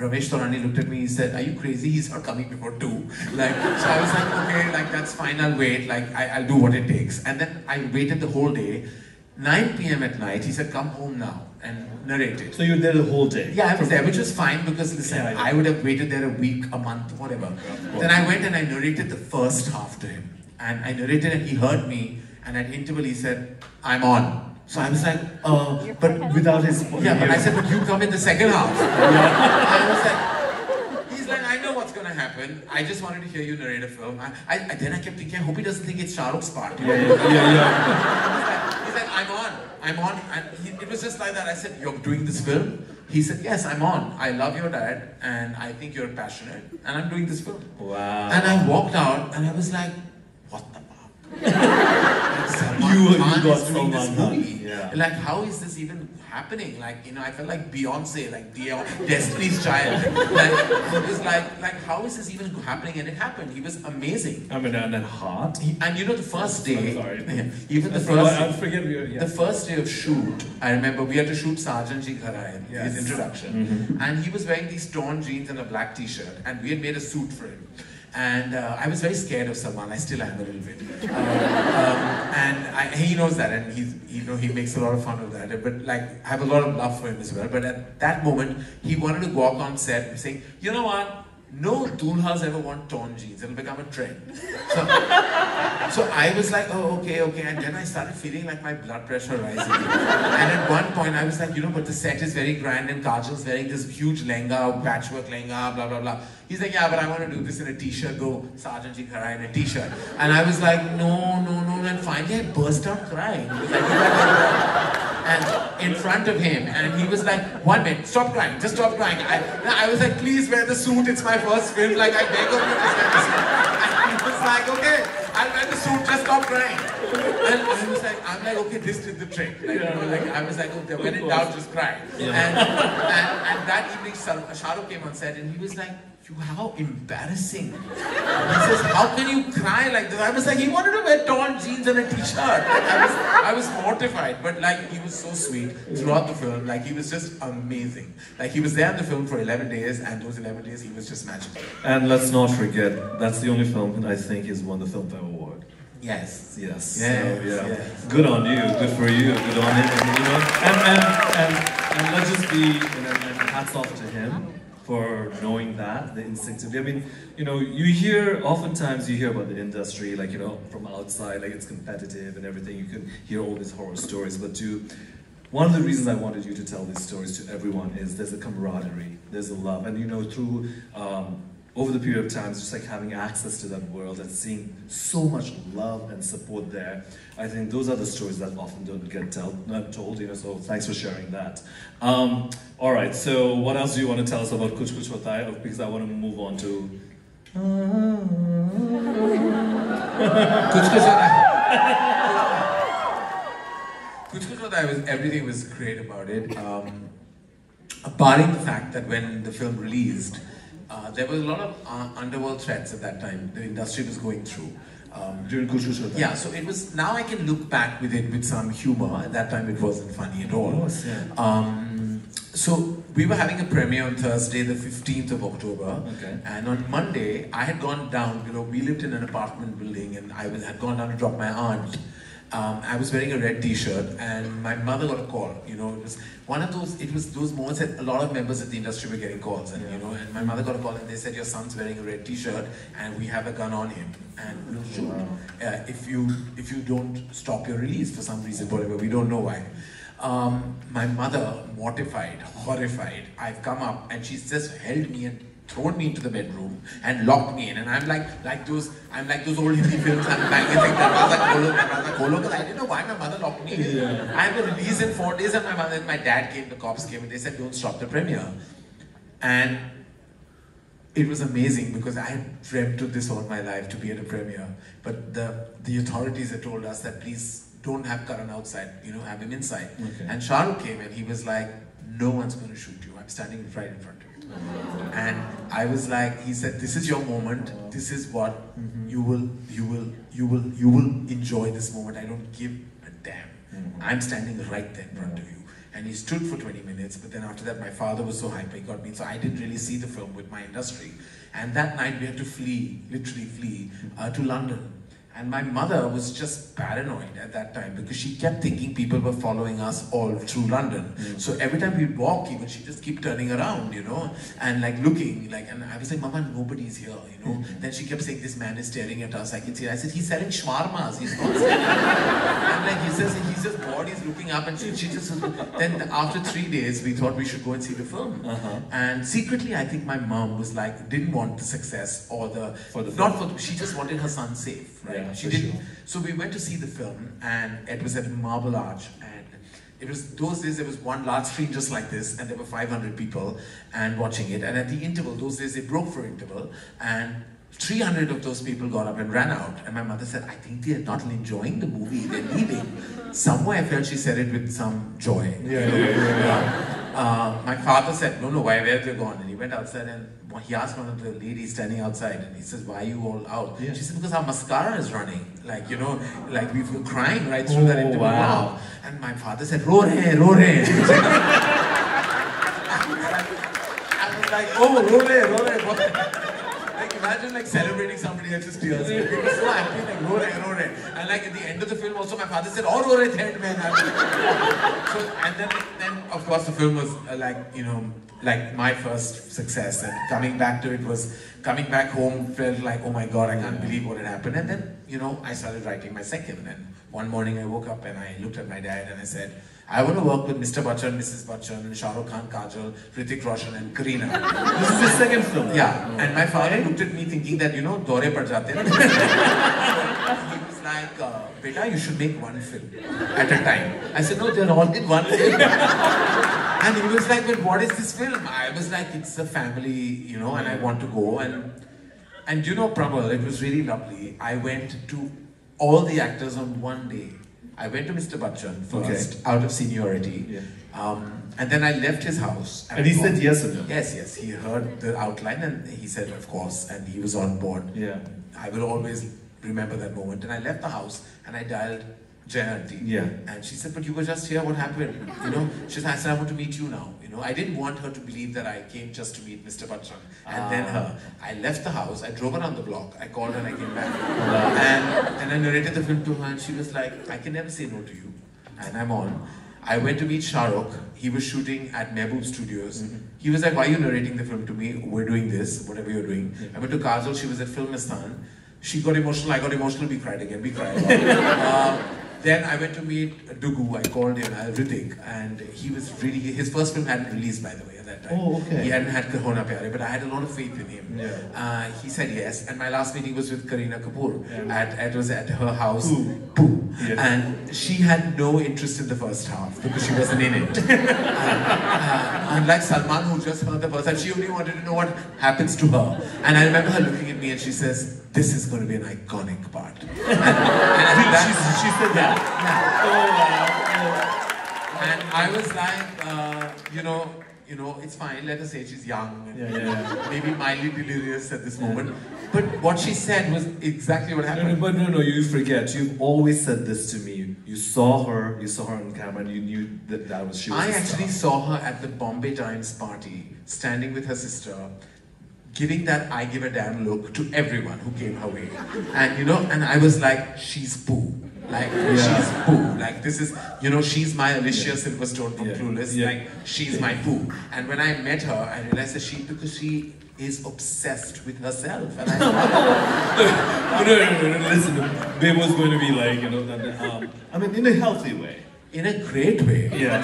Ramesh Taurani looked at me. He said, "Are you crazy? He's not coming before 2." Like, so I was like, "Okay, like that's fine. I'll wait. Like I'll do what it takes." And then I waited the whole day. 9 p.m. at night, he said, "Come home now and narrate it." So you were there the whole day? Yeah, I was there, which was fine because listen, I would have waited there a week, a month, whatever. Then I went and I narrated the first half to him. And I narrated and he heard me, and at interval he said, "I'm on." So I was like, but without his... Yeah, but I said, "But you come in the second half." I was like, he's like, "I know what's going to happen. I just wanted to hear you narrate a film." Then I kept thinking, I hope he doesn't think it's Shah Rukh's part. Yeah. He's like, I'm on. And it was just like that. I said, "You're doing this film?" He said, "Yes, I'm on. I love your dad, and I think you're passionate, and I'm doing this film." Wow. And I walked out, and I was like, what the fuck? You got doing this movie. Yeah. Like, how is this even happening? Like, you know, I felt like Beyonce, like Destiny's Child. Like, it was like, how is this even happening? And it happened. He was amazing. I mean, and then hot. And you know, the first day, even the first day of shoot, I remember we had to shoot Sergeant Ji Gharai, his introduction. And he was wearing these torn jeans and a black t-shirt, and we had made a suit for him. And I was very scared of Salman. I still am a little bit. And he knows that, and he makes a lot of fun of that. But like, I have a lot of love for him as well. But at that moment, he wanted to walk on set saying, "You know what? No dulhas ever want torn jeans. It'll become a trend." So I was like, "Oh, okay. And then I started feeling like my blood pressure rising. And at one point I was like, but the set is very grand and Kajal's wearing this huge lehenga, patchwork lehenga, blah, blah, blah. He's like, "Yeah, but I want to do this in a t-shirt. Go Sergeant Ji Gharai in a t-shirt." And I was like, no. And finally I burst out crying. And in front of him, and he was like, "1 minute, stop crying, just stop crying." I was like, "Please wear the suit, it's my first film, like I beg of you, just wear the suit." And he was like, "Okay, I'll wear the suit, just stop crying. And I was like, okay, this did the trick. Like, you know, like, I was like, okay, when in doubt, just cry. Yeah. And that evening, Shah Rukh came on set and he was like, how embarrassing. He says, how can you cry like this? I was like, he wanted to wear torn jeans and a t-shirt. I was mortified, but like, he was so sweet throughout the film. Like, he was just amazing. Like, he was there in the film for 11 days, and those 11 days, he was just magical. And let's not forget, that's the only film that I think he's won the Filmfare Award. Yes. Yes. Yes. So, yeah. Yes. Good on you. Good for you. Good on him. And, you know, and let's just be, you know, and hats off to him for knowing that, the instinctively. I mean, you know, oftentimes you hear about the industry, like, you know, from outside, like it's competitive and everything. You can hear all these horror stories, but one of the reasons I wanted you to tell these stories to everyone is there's a camaraderie, there's a love, and you know, through over the period of time, it's just like having access to that world and seeing so much love and support there. I think those are the stories that often don't get told, you know, so thanks for sharing that. All right, so what else do you want to tell us about Kuch Kuch Hota Hai? Because I want to move on to... Kuch Kuch Hota Hai. Kuch Kuch Hota Hai, everything was great about it. Barring the fact that when the film released, there was a lot of underworld threats at that time the industry was going through. During Kuch Kuch Hota Hai? Yeah, so it was, now I can look back with it with some humor. At that time it wasn't funny at all. Of course, yeah. So we were having a premiere on Thursday, the 15th of October. Okay. And on Monday, I had gone down, you know, we lived in an apartment building and I had gone down to drop my aunt. I was wearing a red t-shirt and my mother got a call, you know, it was one of those moments that a lot of members of the industry were getting calls and, you know, and my mother got a call and they said, your son's wearing a red t-shirt and we have a gun on him and we'll shoot if you don't stop your release for some reason, whatever, we don't know why. My mother, mortified, horrified, I've come up and she's just held me and thrown me into the bedroom and locked me in, and I'm like those old Hindi films. I'm banging like Darwaza Kholo, because I didn't know why my mother locked me in. Yeah. I had a release in 4 days, and my dad came, the cops came, and they said, "Don't stop the premiere." And it was amazing because I had dreamt of this all my life, to be at a premiere. But the authorities had told us that please don't have Karan outside, you know, have him inside. Okay. And Shah Rukh came and he was like, "No one's going to shoot you. I'm standing right in front of you." And I was like, he said, "This is your moment. This is what you will enjoy this moment. I don't give a damn. I'm standing right there in front of you." And he stood for 20 minutes, but then after that, my father was so hyper, he got me, so I didn't really see the film with my industry. And that night, we had to flee, literally flee, to London. And my mother was just paranoid at that time because she kept thinking people were following us all through London. So every time we'd walk, even she just kept turning around, you know, and like looking, like, and I was like, "Mama, nobody's here," you know. Then she kept saying, "This man is staring at us. I can see it." I said, "He's selling shawarmas. He's not selling." And like he says, he's just bored. He's looking up, and she just. Then after 3 days, we thought we should go and see the film. And secretly, I think my mom was like, didn't want the success or she just wanted her son safe, right? Yeah, she didn't. Sure. So we went to see the film, and it was at Marble Arch, and it was those days there was one large screen just like this, and there were 500 people and watching it. And at the interval, those days they broke for interval, and 300 of those people got up and ran out. And my mother said, "I think they're not enjoying the movie, they're leaving." Somewhere I felt she said it with some joy. My father said, "No, where have they gone?" And he went outside and he asked one of the ladies standing outside, and he says, "Why are you all out?" She said, "Because our mascara is running. Like, you know, like we were crying right through that interval." Wow. And my father said, "Ro re." I was like, "Oh, ro re. Like, imagine like celebrating somebody else's tears. He was so happy, like, "Ro re." And like at the end of the film also, my father said, "Oh, ro re third man." So, and then of course the film was like, you know, like my first success, and coming back home felt like, oh my God, I can't believe what had happened. And then, you know, I started writing my second, and one morning I woke up and I looked at my dad and I said, "I want to work with Mr. Bachchan, Mrs. Bachchan, Shah Rukh Khan, Kajal, Hrithik Roshan and Kareena." This is the second film? Yeah. And my father looked at me thinking that, you know, dore pad jate hain. He was like, "Beta, you should make one film at a time." I said, "No, they're all in one film." And he was like, "But what is this film?" I was like, "It's a family, you know, and I want to go." And you know, Prabal, it was really lovely. I went to all the actors on one day. I went to Mr. Bachchan first, out of seniority. Yeah. And then I left his house. And he said yes or no? Yes, yes. He heard the outline and he said, of course, and he was on board. Yeah. I will always remember that moment. And I left the house and I dialed Jayanti. Yeah. And she said, but you were just here, what happened? You know, she said, I said, I want to meet you now. You know, I didn't want her to believe that I came just to meet Mr. Bachchan. And then her. I left the house, I drove around the block, I called her and I came back. And I narrated the film to her and she was like, I can never say no to you. And I'm on. I went to meet Shah Rukh. He was shooting at Mehboob Studios. He was like, why are you narrating the film to me? We're doing this, whatever you're doing. I went to Kajol, she was at Filmistan. She got emotional, I got emotional, we cried again, we cried. Then I went to meet Dugu, I called him, Hrithik, and he was really, his first film hadn't released by the way at that time. Oh, okay. He hadn't had Kahona Pyare, but I had a lot of faith in him. Yeah. He said yes, and my last meeting was with Kareena Kapoor. It was at her house, Pooh. Yeah. And she had no interest in the first half because she wasn't in it. Unlike Salman, who just heard the first half, she only wanted to know what happens to her. And I remember her looking at me and she says, this is going to be an iconic part. And she said that? Yeah. And I was like, you know, it's fine, let her say she's young, and maybe mildly delirious at this moment. But what she said was exactly what happened. No, you forget. You've always said this to me. You saw her on camera and you knew that she was I actually saw her at the Bombay Times party, standing with her sister, giving that I give a damn look to everyone who came her way. And and I was like, she's Pooh. Like, she's Pooh. Like, this is, she's my Alicia Silverstone from Clueless. Like, she's my Pooh. And when I met her, I realized that because she is obsessed with herself. And I no, listen, Babe was going to be like, I mean, in a healthy way. In a great way. Yeah.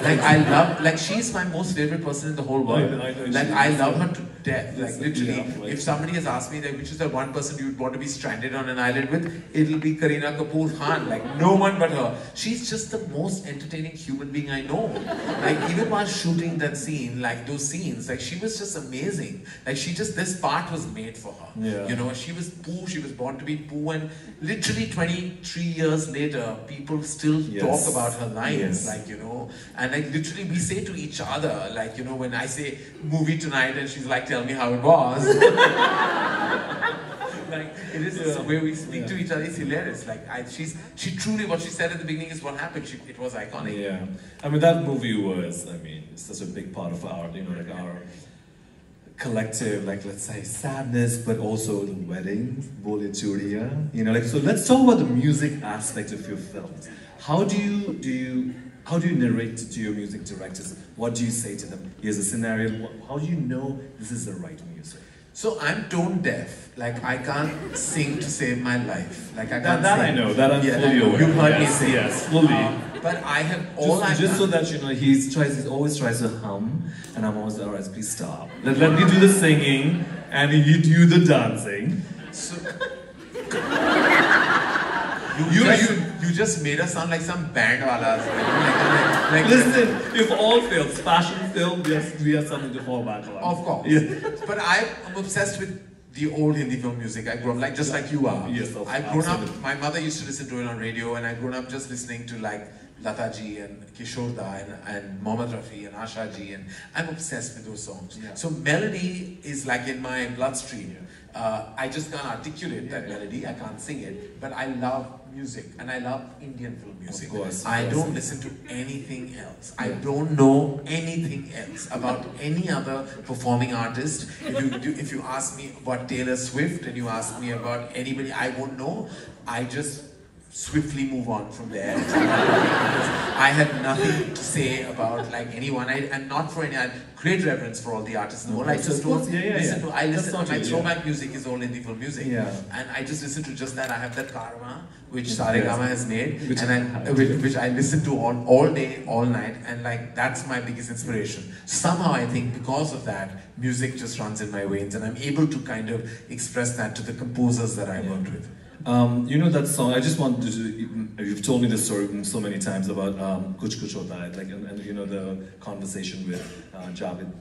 Like she's my most favorite person in the whole world. I love her to death. Like literally, if somebody has asked me like which is the one person you'd want to be stranded on an island with, it'll be Kareena Kapoor Khan. Like no one but her. She's just the most entertaining human being I know. Like even while shooting that scene, like those scenes, like she was just amazing. Like this part was made for her. Yeah. She was Pooh, she was born to be Pooh, and literally 23 years later, people still talk about her lines. Like, and like literally we say to each other, like, when I say movie tonight and she's like, tell me how it was. Like, it is the way we speak to each other, it's hilarious. Like, she truly, what she said at the beginning is what happened. It was iconic. Yeah. I mean, that movie was, it's such a big part of our, our collective, like, let's say, sadness, but also the weddings, Bollygirl, so let's talk about the music aspect of your films. How do you narrate to your music directors? What do you say to them? Here's a scenario. How do you know this is the right music? So I'm tone deaf. Like I can't sing to save my life. Like I can't that sing. I know. That I'm fully aware. You've heard me sing. Yes, fully. But I have just so that he always tries to hum, and I'm always alright. Please stop. Let me do the singing, and you do the dancing. So, you just made us sound like some band walas. Like listen, if all fails, fashion film, we have something to fall back on. Of course. Yeah. But I'm obsessed with the old Hindi film music. I grew up just like you are. Yes, I've grown up. My mother used to listen to it on radio, and I've grown up just listening to like Lata ji and Kishore Da and Mohammad Rafi and Asha ji, and I'm obsessed with those songs. Yeah. So melody is like in my bloodstream. I just can't articulate that melody. I can't sing it, but I love music and I love Indian film music. Of course. I don't listen to anything else. I don't know anything else about any other performing artist. If you ask me about Taylor Swift and you ask me about anybody, I won't know. I just swiftly move on from there. I have nothing to say about like anyone. I'm not for any. I have great reverence for all the artists in the world. I just don't listen to. I listen. My throwback music is all Hindi film music, and I just listen to just that. I have that Karma, which Saregama has made, which I listen to all day, all night, and like that's my biggest inspiration. Somehow I think because of that, music just runs in my veins, and I'm able to kind of express that to the composers that I worked with. You know that song, I just wanted to, you've told me this story so many times about Kuch Kuch Hota Hai, like, and you know the conversation with Javed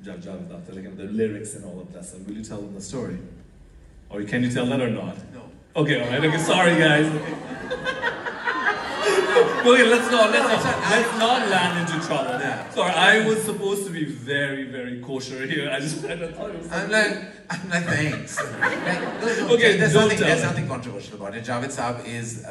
Akhtar, like, the lyrics and all of that. So will you tell them the story? Or can you tell that or not? No. Okay, alright, okay, sorry guys. Okay. Okay, let's not land into trouble. Yeah. Sorry, I was supposed to be very, very kosher here. I thought it was. I'm like, thanks. Okay, there's don't nothing controversial about it. Javed Saab is,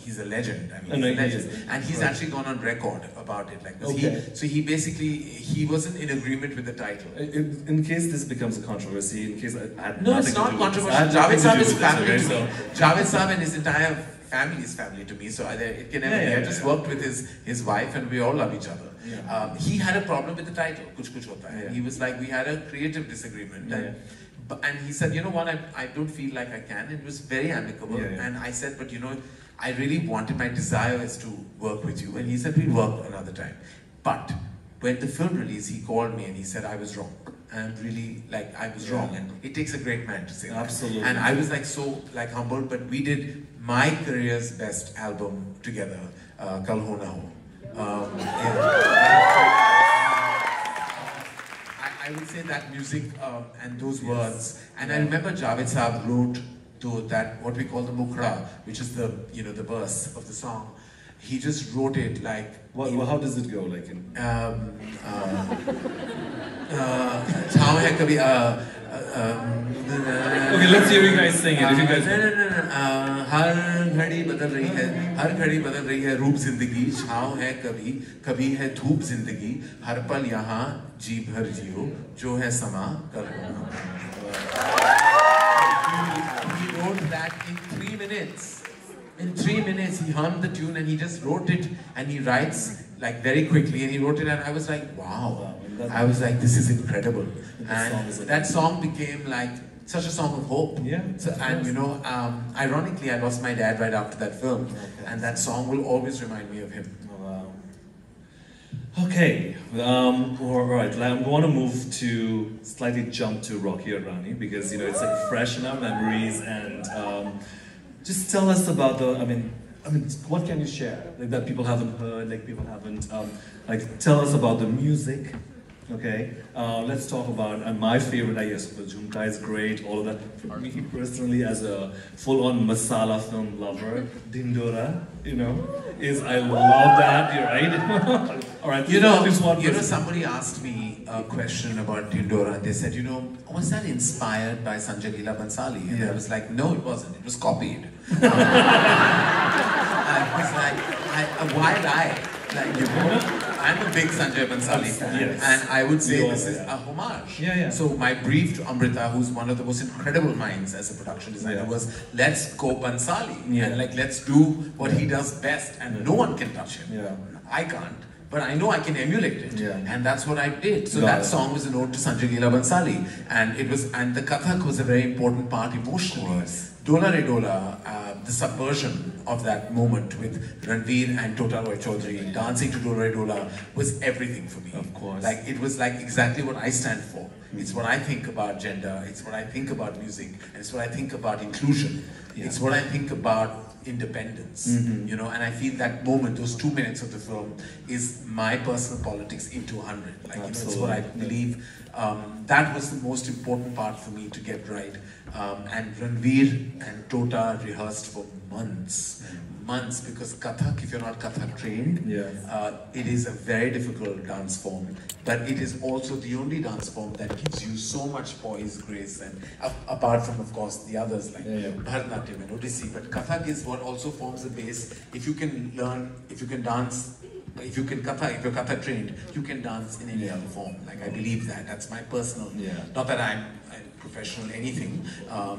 he's a legend. I mean, he's a legend. And he's actually gone on record about it. Like this. Okay. He wasn't in agreement with the title. In case this becomes a controversy, in case I had No, nothing it's not to do with controversial. this. Javed Saab is Okay, family to so. me. Javed Saab and his entire family is family to me. So it can never be. I just worked with his wife and we all love each other. Yeah. He had a problem with the title, Kuch Kuch Hota Hai. Yeah. He was like, we had a creative disagreement. And he said, you know what, I don't feel like I can. It was very amicable. And I said, but you know, I really wanted, my desire is to work with you. And he said, we'll work another time. But when the film released, he called me and he said, I was wrong. And really, like, I was wrong. And it takes a great man to say that. Absolutely. And I was like, so like humbled, but we did my career's best album together, Kal Ho Na Ho. I would say that music and those words, and I remember Javed Saab wrote to that what we call the mukhra, which is the the verse of the song. He just wrote it like. How does it go? Like in. Okay, let's hear you guys sing it. If you guys. हर घड़ी बदल रही है रूप जिंदगी छाँव है कभी है धूप जिंदगी हर पल यहाँ जी भर जियो जो है समा कल होना He wrote that in 3 minutes. In 3 minutes he hummed the tune and he just wrote it and he writes like very quickly and he wrote it and I was like wow. I was like this is incredible and that song became like such a song of hope. Yeah. So, and ironically, I lost my dad right after that film, and that song will always remind me of him. Oh, wow. Okay. All right. I want to move to slightly jump to Rocky or Rani because it's like fresh in our memories, and just tell us about the. I mean, what can you share like that people haven't heard, like people haven't like tell us about the music. Okay, let's talk about my favorite. I guess the Jhumka is great. All of that. For me personally, as a full-on masala film lover, Dindora, is I love that. You're right. All right. Somebody asked me a question about Dindora, and they said, was that inspired by Sanjay Leela Bhansali? And I was like, no, it wasn't. It was copied. I was like, why lie? Like, I'm a big Sanjay Bhansali fan, and I would say this is a homage. So my brief to Amrita, who's one of the most incredible minds as a production designer, was let's go Bhansali, and like let's do what he does best, and no one can touch him. I can't, but I know I can emulate it, and that's what I did. So that song was a note to Sanjay Leela Bhansali, and the Kathak was a very important part emotionally. Dola Re Dola, the subversion of that moment with Ranveer and Tota Roy Chaudhary dancing to Dola Re Dola was everything for me. Of course. Like, it was like exactly what I stand for. It's what I think about gender, it's what I think about music, and it's what I think about inclusion. It's what I think about independence, and I feel that moment, those 2 minutes of the film, is my personal politics into 100. Like, it's what I believe. That was the most important part for me to get right. And Ranveer and Tota rehearsed for months, because Kathak, if you're not Kathak trained, it is a very difficult dance form, but it is also the only dance form that gives you so much poise, grace, and apart from, of course, the others like Bharatanatyam and Odissi, but Kathak is what also forms the base. If you can learn, if you can dance, if you're Kathak trained, you can dance in any other form. Like, I believe that. That's my personal, not that I'm professional anything. But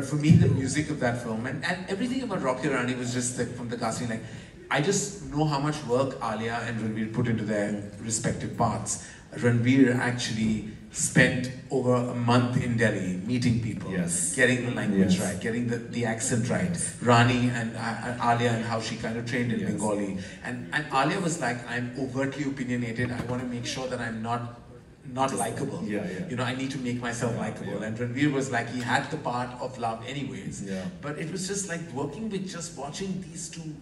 for me, the music of that film and everything about Rocky Rani was just like, from the casting, like, I just know how much work Alia and Ranveer put into their respective parts. Ranveer actually spent over a month in Delhi meeting people, getting the language right, getting the accent right. Rani and Alia and how she kind of trained in Bengali. And Alia was like, I'm overtly opinionated. I want to make sure that I'm not likable. I need to make myself likable. And Ranveer was like, he had the part of love anyways. But it was just like working with just watching these two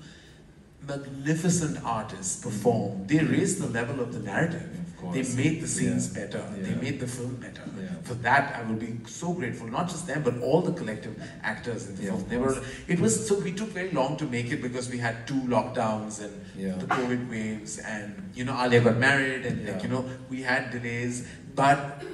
magnificent artists perform, they raise the level of the narrative. They made the scenes better. They made the film better. For that, I will be so grateful. Not just them, but all the collective actors in the film. They were. It was so. We took very long to make it because we had 2 lockdowns and the COVID waves, and you know, Alia got married, and like, you know, we had delays. But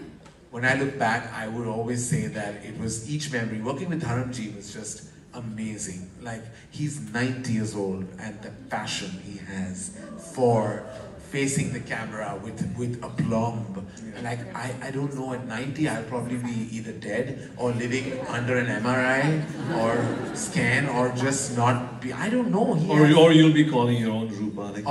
when I look back, I would always say that it was each memory. Working with Dharma was just amazing. Like, he's 90 years old, and the passion he has for facing the camera with aplomb. Like, I don't know, at 90 I'll probably be either dead or living under an MRI or scan or just not be, I don't know. Or you'll be calling your own Rupa. Like,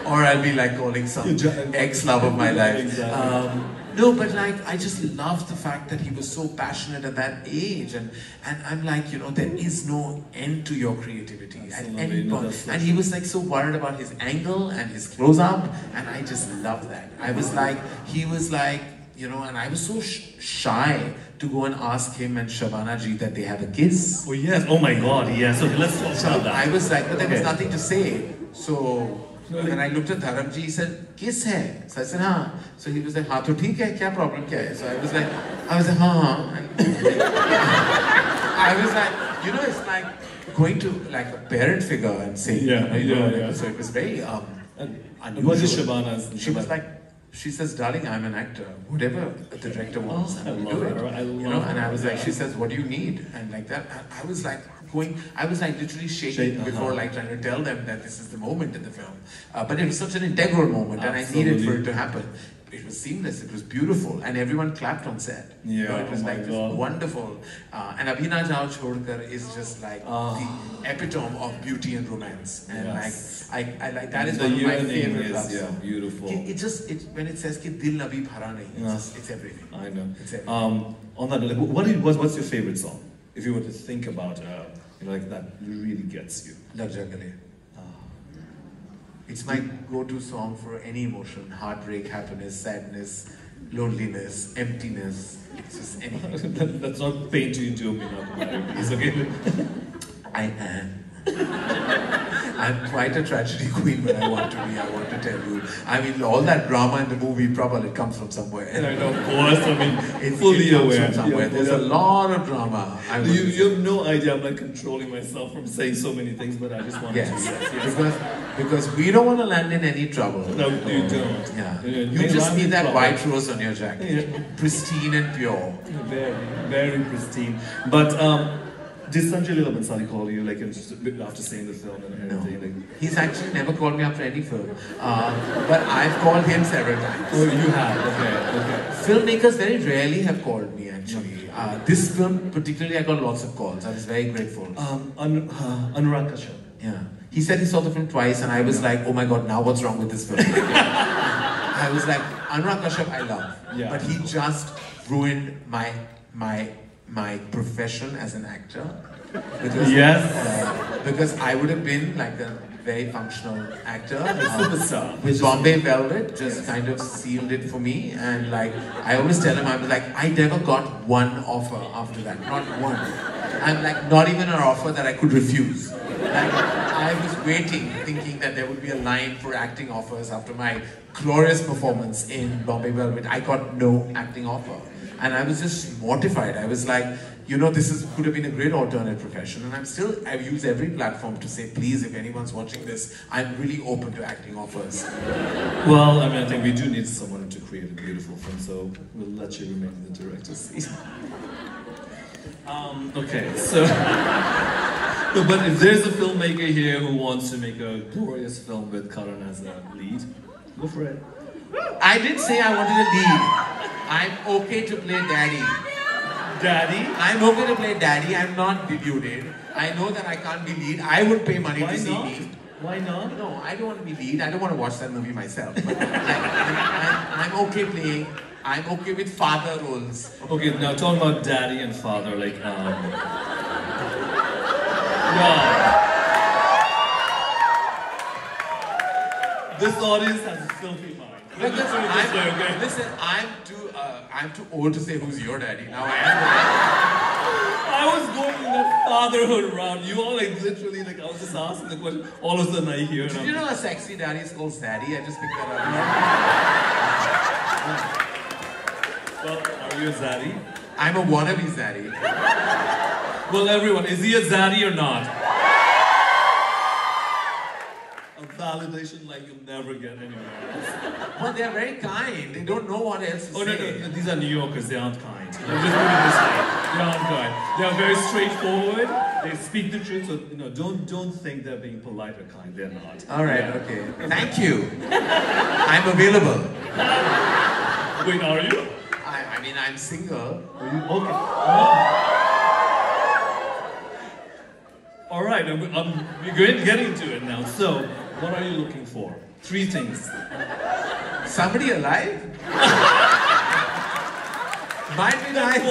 or I'll be like calling some ex-love of my life. Exactly. No, but like, I just love the fact that he was so passionate at that age, and I'm like, you know, there is no end to your creativity at any point. And he was like so worried about his angle and his close-up, and I just love that. I was like, he was like, you know, and I was so shy to go and ask him and Shabana ji that they have a kiss. Oh yes, oh my god, yes. Okay, let's talk about that. I was like, but there was nothing to say. So when I looked at Dharma ji, he said, kiss hai. So I said, हाँ. So he was like, हाँ तो ठीक है, क्या problem क्या है? So I was like, हाँ. And I was like, you know, it's like going to like a parent figure and saying, So it was very unusual. What is Shabana's? She was like, she says, darling, I'm an actor. Whatever the director wants, I will do it. You know, and I was like, she says, what do you need? And like that, I was like literally shaking before like trying to tell them that this is the moment in the film. But it was such an integral moment, and I needed for it to happen. It was seamless, it was beautiful, and everyone clapped on set. You know, it was like this wonderful. And Abhi Na Jao Chhodkar is just like the epitome of beauty and romance. And like, I like, that is one of my favorite love songs. Yeah, beautiful. When it says ki dil abhi bhara nahi, it's everything. I know. It's everything. On that, like, what's your favorite song? If you were to think about, you know, like that really gets you. Lag Ja Gale. It's my go-to song for any emotion: heartbreak, happiness, sadness, loneliness, emptiness. It's just anything. That's not paint you into a Mina. It's okay. I am. I'm quite a tragedy queen when I want to be, I want to tell you. I mean, all that drama in the movie, probably it comes from somewhere. I know, of course, I mean, fully aware. From somewhere. There's a lot of drama. You have no idea, I'm like controlling myself from saying so many things, but I just want to Because we don't want to land in any trouble. No, you don't. Yeah. You just need that white rose on your jacket. Pristine and pure. Very, very pristine. But, did Sanjay Leela Bhansali call you like after seeing the film and everything? No. Like, he's actually never called me after any film, but I've called him several times. Oh, you have? Okay. Filmmakers very rarely have called me actually. This film particularly, I got lots of calls. I was very grateful. Anurag Kashyap. Yeah. He said he saw the film twice, and I was like, oh my god, now what's wrong with this film? I was like, Anurag Kashyap I love, but he just ruined my profession as an actor, because because I would have been like a very functional actor. With Bombay Velvet just kind of sealed it for me, and like I always tell him, I was like, I never got one offer after that, not one. I'm like, not even an offer that I could refuse. Like, I was waiting, thinking that there would be a line for acting offers after my glorious performance in Bombay Velvet. I got no acting offer. And I was just mortified. I was like, you know, could have been a great alternate profession. And I've used every platform to say, please, if anyone's watching this, I'm really open to acting offers. Well, I mean, I think we do need someone to create a beautiful film, so we'll let you remain in the director's seat. Okay, so... No, but if there's a filmmaker here who wants to make a glorious film with Karan as a lead, go for it. I didn't say I wanted a lead. I'm okay to play daddy. Daddy? I'm okay to play daddy. I'm not deluded. I know that I can't be lead. I would pay money to see me. Why not? No, I don't want to be lead. I don't want to watch that movie myself. But I'm okay playing. I'm okay with father roles. Okay, now talking about daddy and father, like, this audience has a filthy mind. Listen, I'm too old to say who's your daddy. Now I am. I was going in that fatherhood round. You all like literally like I was just asking the question. All of a sudden I hear. Did you know a sexy daddy is called Zaddy? I just picked that up. Well, are you a zaddy? I'm a wannabe zaddy. Well, everyone, is he a zaddy or not? A validation like you'll never get anywhere else. Well, they're very kind. They don't know what else to say. No, these are New Yorkers. They aren't kind. I'm just putting this way. They aren't kind. They are very straightforward. They speak the truth. So don't think they're being polite or kind. They're not. All right. Okay. Thank you. I'm available. Wait, are you? I mean, I'm single. Are you? Okay. All right. We're getting into it now. So, what are you looking for? 3 things. Somebody alive? Might be nice.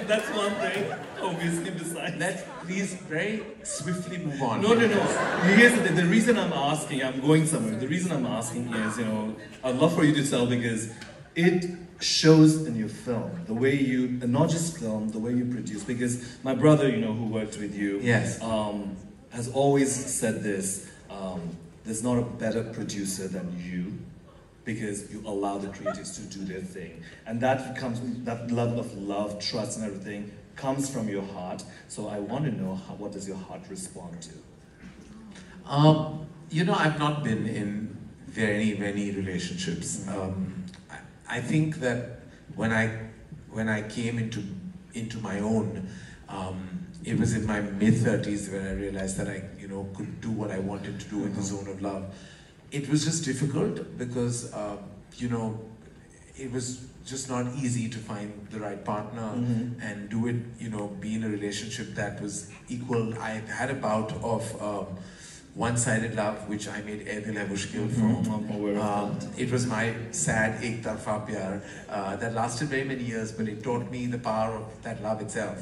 That's one thing. Obviously, besides. Let's please very swiftly move on. No. Here's the reason I'm asking. I'm going somewhere. The reason I'm asking is, I'd love for you to tell because it shows in your film the way you, and not just film, the way you produce. Because my brother, who worked with you, yes, has always said this. There's not a better producer than you, because you allow the creatives to do their thing. And that level of love, trust, and everything comes from your heart. So I want to know, what does your heart respond to? I've not been in very many relationships. I think that when I came into my own, it was in my mid-30s when I realized that I could do what I wanted to do in the zone of love. It was just difficult because it was just not easy to find the right partner and do it, be in a relationship that was equal. I had a bout of one-sided love, which I made Aila Mushkil from. It was my sad ek tarfa pyar that lasted very many years, but it taught me the power of that love itself.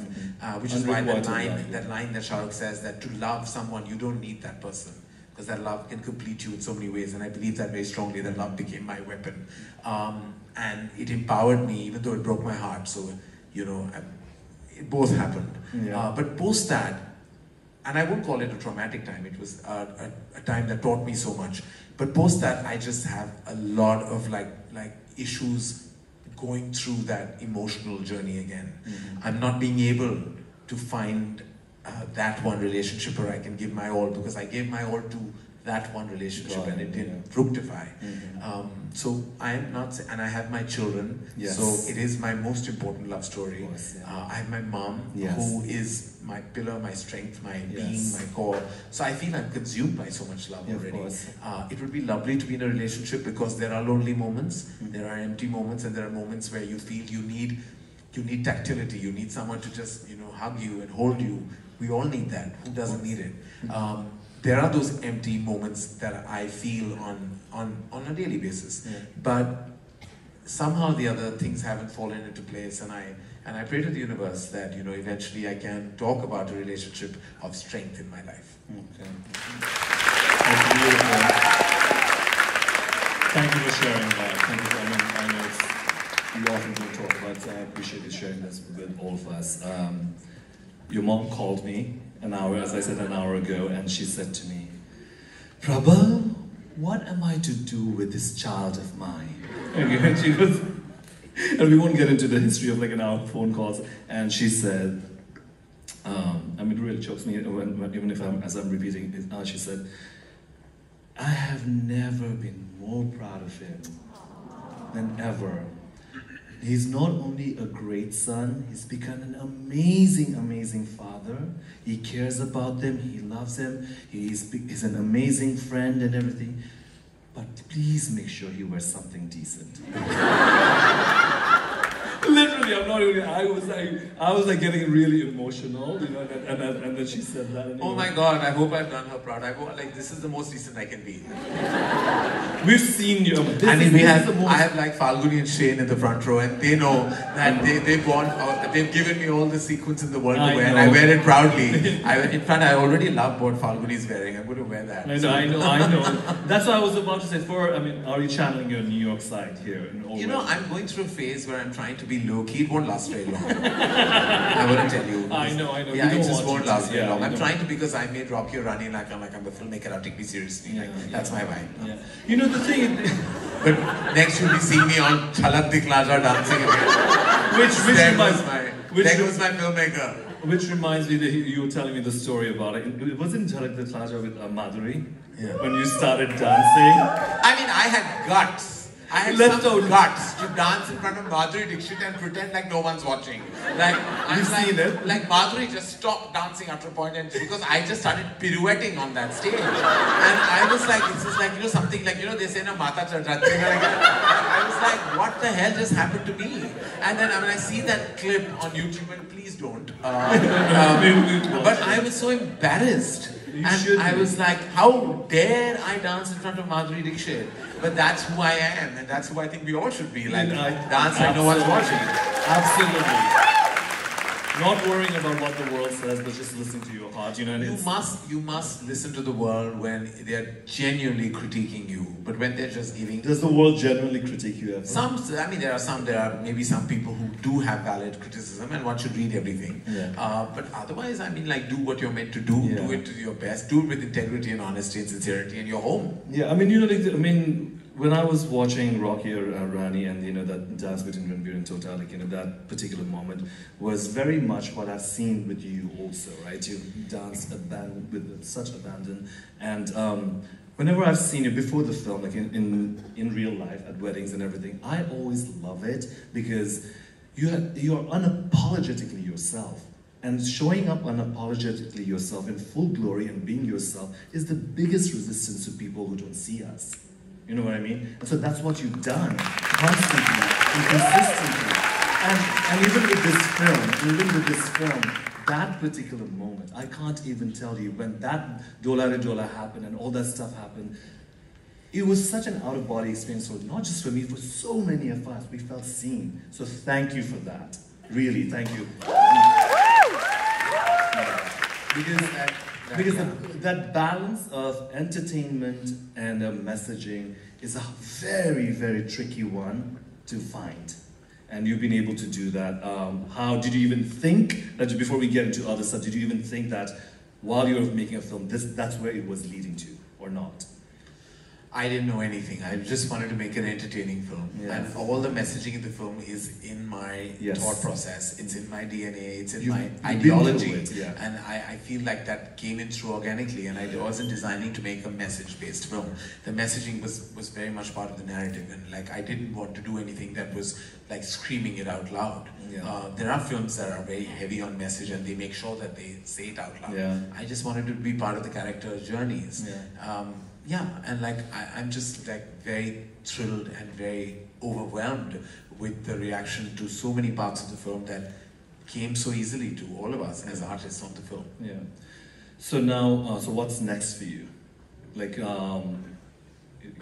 Which is why that line that Shah Rukh says, that to love someone, you don't need that person, because that love can complete you in so many ways. And I believe that very strongly, that love became my weapon. And it empowered me, even though it broke my heart. So, it both happened. Yeah. But post that, and I won't call it a traumatic time, it was a time that taught me so much. But post that, I just have a lot of like issues going through that emotional journey again. I'm not being able to find that one relationship where I can give my all, because I gave my all to that one relationship and it didn't fructify. So I am not, and I have my children, so it is my most important love story. Course, I have my mom, who is my pillar, my strength, my being, my core. So I feel I'm consumed by so much love already. It would be lovely to be in a relationship, because there are lonely moments, there are empty moments, and there are moments where you feel you need tactility, you need someone to just hug you and hold you. We all need that. Who doesn't need it? There are those empty moments that I feel on a daily basis, but somehow the other things haven't fallen into place, and I pray to the universe that eventually I can talk about a relationship of strength in my life. Okay. That's beautiful. Thank you for sharing that. Thank you. I know we often don't talk about it. I appreciate you sharing this with all of us. Your mom called me an hour ago, and she said to me, "Prabal, what am I to do with this child of mine?" Okay, she goes, and we won't get into the history of an hour phone calls. And she said, it really chokes me even if as I'm repeating it. She said, "I have never been more proud of him than ever. He's not only a great son, he's become an amazing, amazing father. He cares about them, he loves them, he's an amazing friend and everything. But please make sure he wears something decent." Literally, I'm not even, I was getting really emotional, and then she said that. Oh my God, I hope I've done her proud. This is the most decent I can be. We've seen you. I have Falguni and Shane in the front row, and they know that they've given me all the sequins in the world to wear, and I wear it proudly. In fact, I already love what Falguni is wearing. I'm going to wear that. I know. That's what I was about to say. Are you channeling your New York side here? I'm going through a phase where I'm trying to be be low-key, it won't last very long. I wouldn't tell you. I know. Yeah, it just won't last very long. I'm know. trying to, because I made Rocky or Rani like I'm the filmmaker, I'll take me seriously. That's my vibe. Yeah. You know the thing... But next you'll be seeing me on Chalak Diklaja dancing again. There goes my filmmaker. Which reminds me that you were telling me the story about it. It was in Chalak Diklaja with Madhuri. Yeah. When you started dancing. I mean, I had guts. I had some guts to dance in front of Madhuri Dixit and pretend like no one's watching. Like, like Madhuri just stopped dancing after a point, and because I just started pirouetting on that stage. And I was like, it's just like, you know, something like, you know, they say na Mata Chadrat. I was like, what the hell just happened to me? And then when I see that clip on YouTube, and please don't. But I was so embarrassed. And I was like, how dare I dance in front of Madhuri Dixit? But that's who I am, and that's who I think we all should be. Like, dance like no one's watching. Absolutely. Not worrying about what the world says, but just listening to your heart. You know, you must listen to the world when they're genuinely critiquing you, but when they're just giving. Does the world genuinely critique you ever? There are maybe some people who do have valid criticism, and one should read everything. Yeah. But otherwise, I mean, like, do what you're meant to do. Yeah. Do it to your best. Do it with integrity and honesty and sincerity, and you're home. Yeah, I mean, you know, when I was watching Rocky or Rani, and you know, that dance between Ranveer and Tota, like, you know, that particular moment was very much what I've seen with you also, right? You dance with such abandon, and whenever I've seen you before the film, like in real life at weddings and everything, I always love it because you're unapologetically yourself. And showing up unapologetically yourself in full glory and being yourself is the biggest resistance to people who don't see us. You know what I mean? And so that's what you've done constantly and consistently. And even with this film, that particular moment, I can't even tell you, when that Dola Re Dola happened and all that stuff happened, it was such an out-of-body experience, for not just for me, for so many of us. We felt seen. So thank you for that. Really, thank you. Because that balance of entertainment and messaging is a very, very tricky one to find. And you've been able to do that. How did you even think, that before we get into other stuff, did you even think that while you were making a film, that's where it was leading to, or not? I didn't know anything. I just wanted to make an entertaining film. Yes. And all the messaging in the film is in my thought process. It's in my DNA. It's in my ideology. And I feel like that came in through organically. And I wasn't designing to make a message-based film. The messaging was very much part of the narrative. And like, I didn't want to do anything that was like screaming it out loud. Yeah. There are films that are very heavy on message, and they make sure that they say it out loud. Yeah. I just wanted to be part of the character's journeys. Yeah. And like, I'm just like very thrilled and very overwhelmed with the reaction to so many parts of the film that came so easily to all of us as artists on the film. Yeah. So now, so what's next for you? Like, you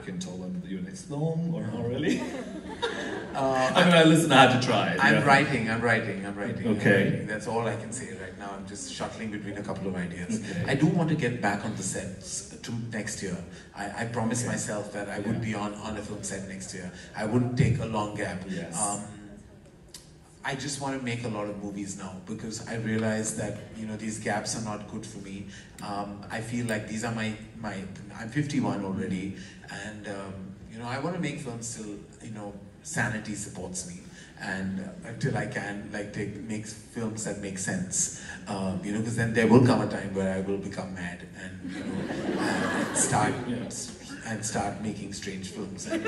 can tell them your next film, or not really? I had to try it. I'm writing. Okay. That's all I can say right now. I'm just shuttling between a couple of ideas. Okay. I do want to get back on the sets next year. I promised myself that I would be on a film set next year. I wouldn't take a long gap. Yes. I just want to make a lot of movies now, because I realize that, you know, these gaps are not good for me. I feel like these are I'm 51 already, and you know, I want to make films till, you know, sanity supports me, and until I can like make films that make sense, you know, because then there will come a time where I will become mad and, you know, and start making strange films. And,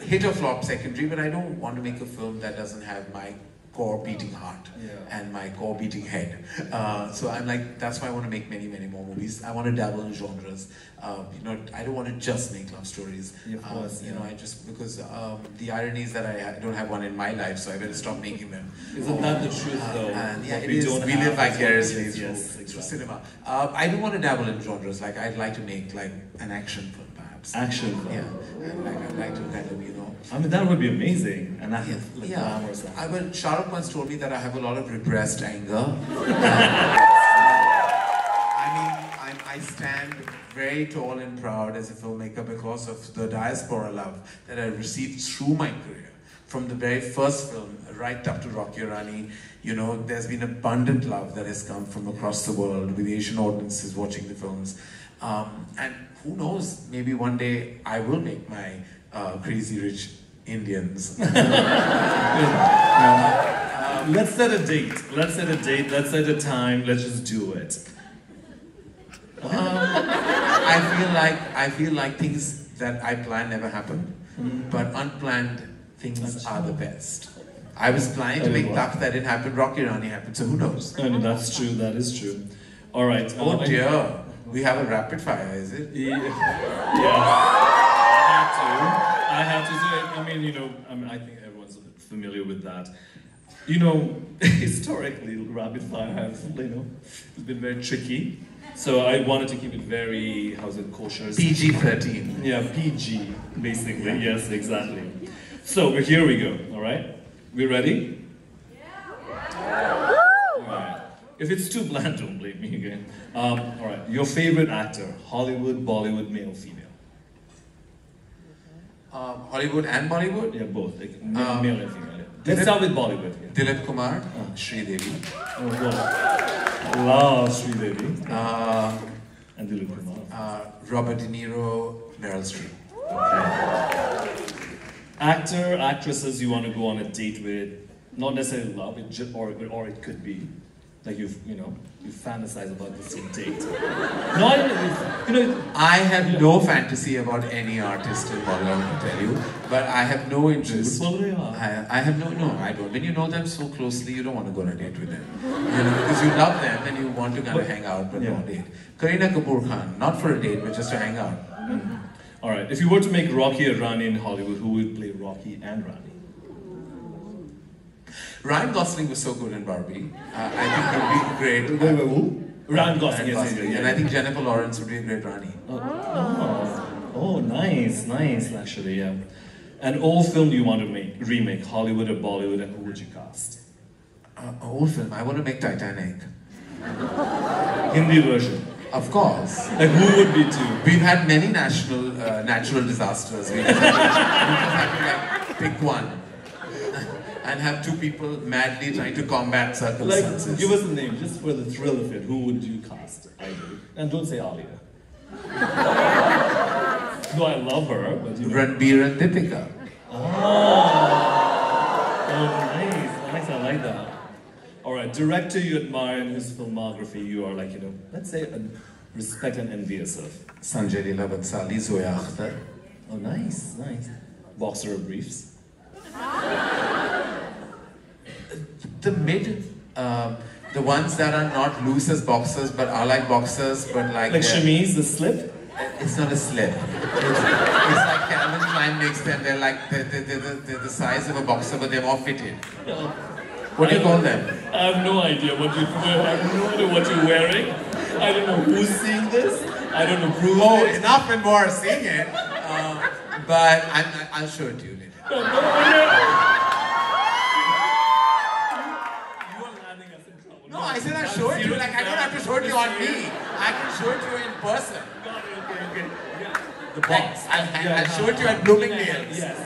hit or flop secondary, but I don't want to make a film that doesn't have my core beating heart and my core beating head. So I'm like, that's why I want to make many, many more movies. I want to dabble in genres. You know, I don't want to just make love stories. Of course, you know, because the irony is that I don't have one in my life, so I better stop making them. Isn't that the truth, though? And yeah, it is. We live vicariously through cinema. I do want to dabble in genres. Like, I'd like to make like an action film, perhaps. Action film. Yeah, and like I'd like to kind of, you know. I mean, that would be amazing. And glamour or something. Well, Shah Rukh once told me that I have a lot of repressed anger. I stand very tall and proud as a filmmaker because of the diaspora love that I received through my career. from the very first film right up to Rocky or Rani, you know, there's been abundant love that has come from across the world with Asian audiences watching the films. And who knows, maybe one day I will make my Crazy Rich Indians. Let's set a date. Let's set a date. Let's set a time. Let's just do it. I feel like things that I plan never happen, but unplanned things are the best. I was planning to make Tak, that didn't happen. Rocky Rani happened, so who knows? No, that's true. That is true. All right. Oh dear, we have a rapid fire, is it? Yeah. I have to do it. I mean, you know, I think everyone's familiar with that. You know, historically, rapid fire has, you know, it's been very tricky. So I wanted to keep it very, how's it, kosher? PG-13. Yeah, PG, basically. Yes, exactly. So here we go. All right, we ready? Yeah. All right. If it's too bland, don't blame me again. All right. Your favorite actor, Hollywood, Bollywood, male, female. Hollywood and Bollywood? Yeah, both. Like, male and female. Let's start with Bollywood. Yeah. Dilip Kumar, Sridevi. Oh, wow. Love Sridevi. And Dilip Kumar. Robert De Niro, Meryl Streep. Okay. Actor, actresses you want to go on a date with, not necessarily love, or it could be like you fantasize about the same date. No, you know. I have no fantasy about any artist in Bollywood, I can tell you, but I have no interest. I have no, I don't. When you know them so closely, you don't want to go on a date with them. You know, because you love them and you want to kind of hang out, but no date. Kareena Kapoor Khan, not for a date, but just to hang out. All right, if you were to make Rocky and Rani in Hollywood, who would play Rocky and Rani? Ryan Gosling was so good in Barbie. I think he would be great. Who? Ryan Gosling, yes. And I think Jennifer Lawrence would be a great Rani. Oh, nice, actually, yeah. An old film you want to remake, Hollywood or Bollywood, and who would you cast? Old film, I want to make Titanic. Hindi version. Of course. Like who would be two? We've had many natural disasters. We just have to like, pick one. And have two people madly trying to combat circumstances. Like, give us a name, just for the thrill of it. Who would you cast? And don't say Alia. No, I love her, but you know. Ranveer and Deepika. Nice, I like that. Alright, director you admire in his filmography, you are like, you know, let's say respect and envious of. Sanjay Leela Bhansali, Zoya Akhtar. Oh, nice. Boxer or briefs? The ones that are not loose as boxers, but are like boxers, but like chemise, the slip? It's not a slip. It's like Calvin Klein makes them. They're like they're the size of a boxer, but they're more fitted. What do you call them? I have no idea what you're wearing. I don't know who's seeing this. I don't know who. Oh, enough and more seeing it. But I'll show it to you later. No. No, I said I'll show it to you. Like, I don't have to show it to you on me. I can show it to you in person. Okay. Yeah. The box. I'll show it to you at Bloomingdale's. Yes.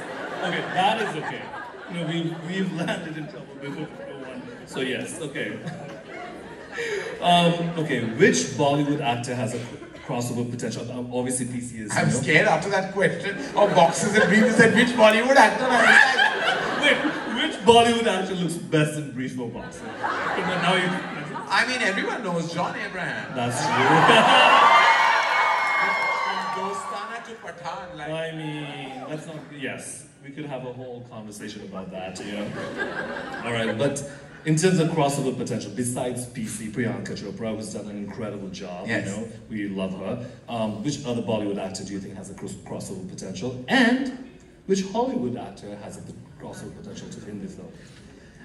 Okay, that is okay. You know, we've landed in trouble before. So yes, okay. Okay, which Bollywood actor has a crossover potential? Obviously, PC is. I'm scared after that question of boxes and briefs. And which Bollywood actor? Wait, which Bollywood actor looks best in brief or boxing? Now you. I mean, everyone knows John Abraham. That's true. From Dostana to Pathan, like. I mean, that's not. Yes, we could have a whole conversation about that. You know. All right, but. In terms of crossover potential, besides PC, Priyanka Chopra, who's done an incredible job, yes. You know, we love her. Which other Bollywood actor do you think has a crossover potential? And which Hollywood actor has a crossover potential to Hindi film?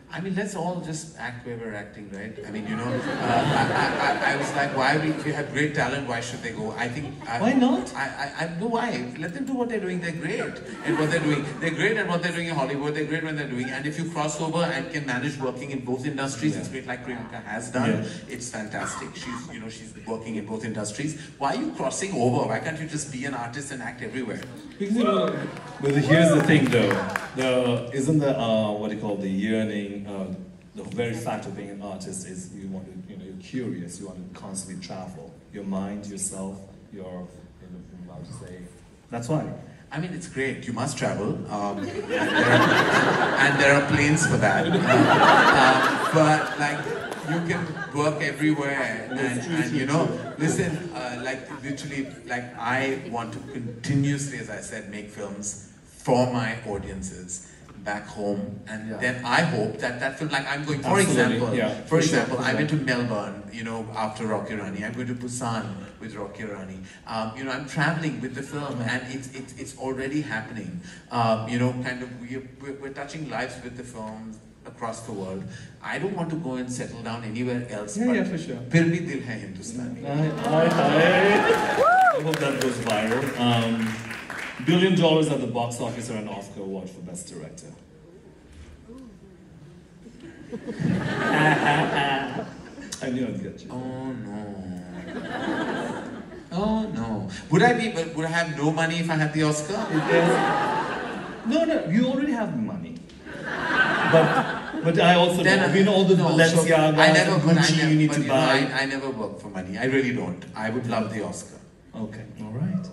I mean, let's all just act where we're acting, right? I mean, you know, I was like, why if you have great talent, why should they go? I think... why not? I know why. Let them do what they're doing. They're great at what they're doing. They're great at what they're doing in Hollywood. They're great when they're doing. And if you cross over and can manage working in both industries, it's great like Priyanka has done. It's fantastic. She's, you know, she's working in both industries. Why are you crossing over? Why can't you just be an artist and act everywhere? Because, you know, but here's the thing though. Isn't the, what do you call the yearning, the very fact of being an artist is you want to, you know, you're curious, you want to constantly travel. Your mind, yourself, your, I'm about to say, that's why. I mean, it's great. You must travel, and there are planes for that. But like, you can work everywhere, and you know, listen, like literally, like I want to continuously, as I said, make films for my audiences back home, and then I hope that that film, like I'm going, for example, I went to Melbourne, you know, after Rocky Rani. I'm going to Busan with Rocky Rani. You know, I'm traveling with the film, and it's already happening. You know, kind of we're touching lives with the films across the world. I don't want to go and settle down anywhere else. Yeah, for sure. Phir bhi dil hai Hindustani. I hope that goes viral. $1 billion at the box office or an Oscar award for Best Director. I knew I'd get you. Oh no. Oh no. Would I have no money if I had the Oscar? No, you already have money. But I also know, you know all the Balenciaga, Gucci you need to buy. I never work for money. I really don't. I would love the Oscar. Okay, all right.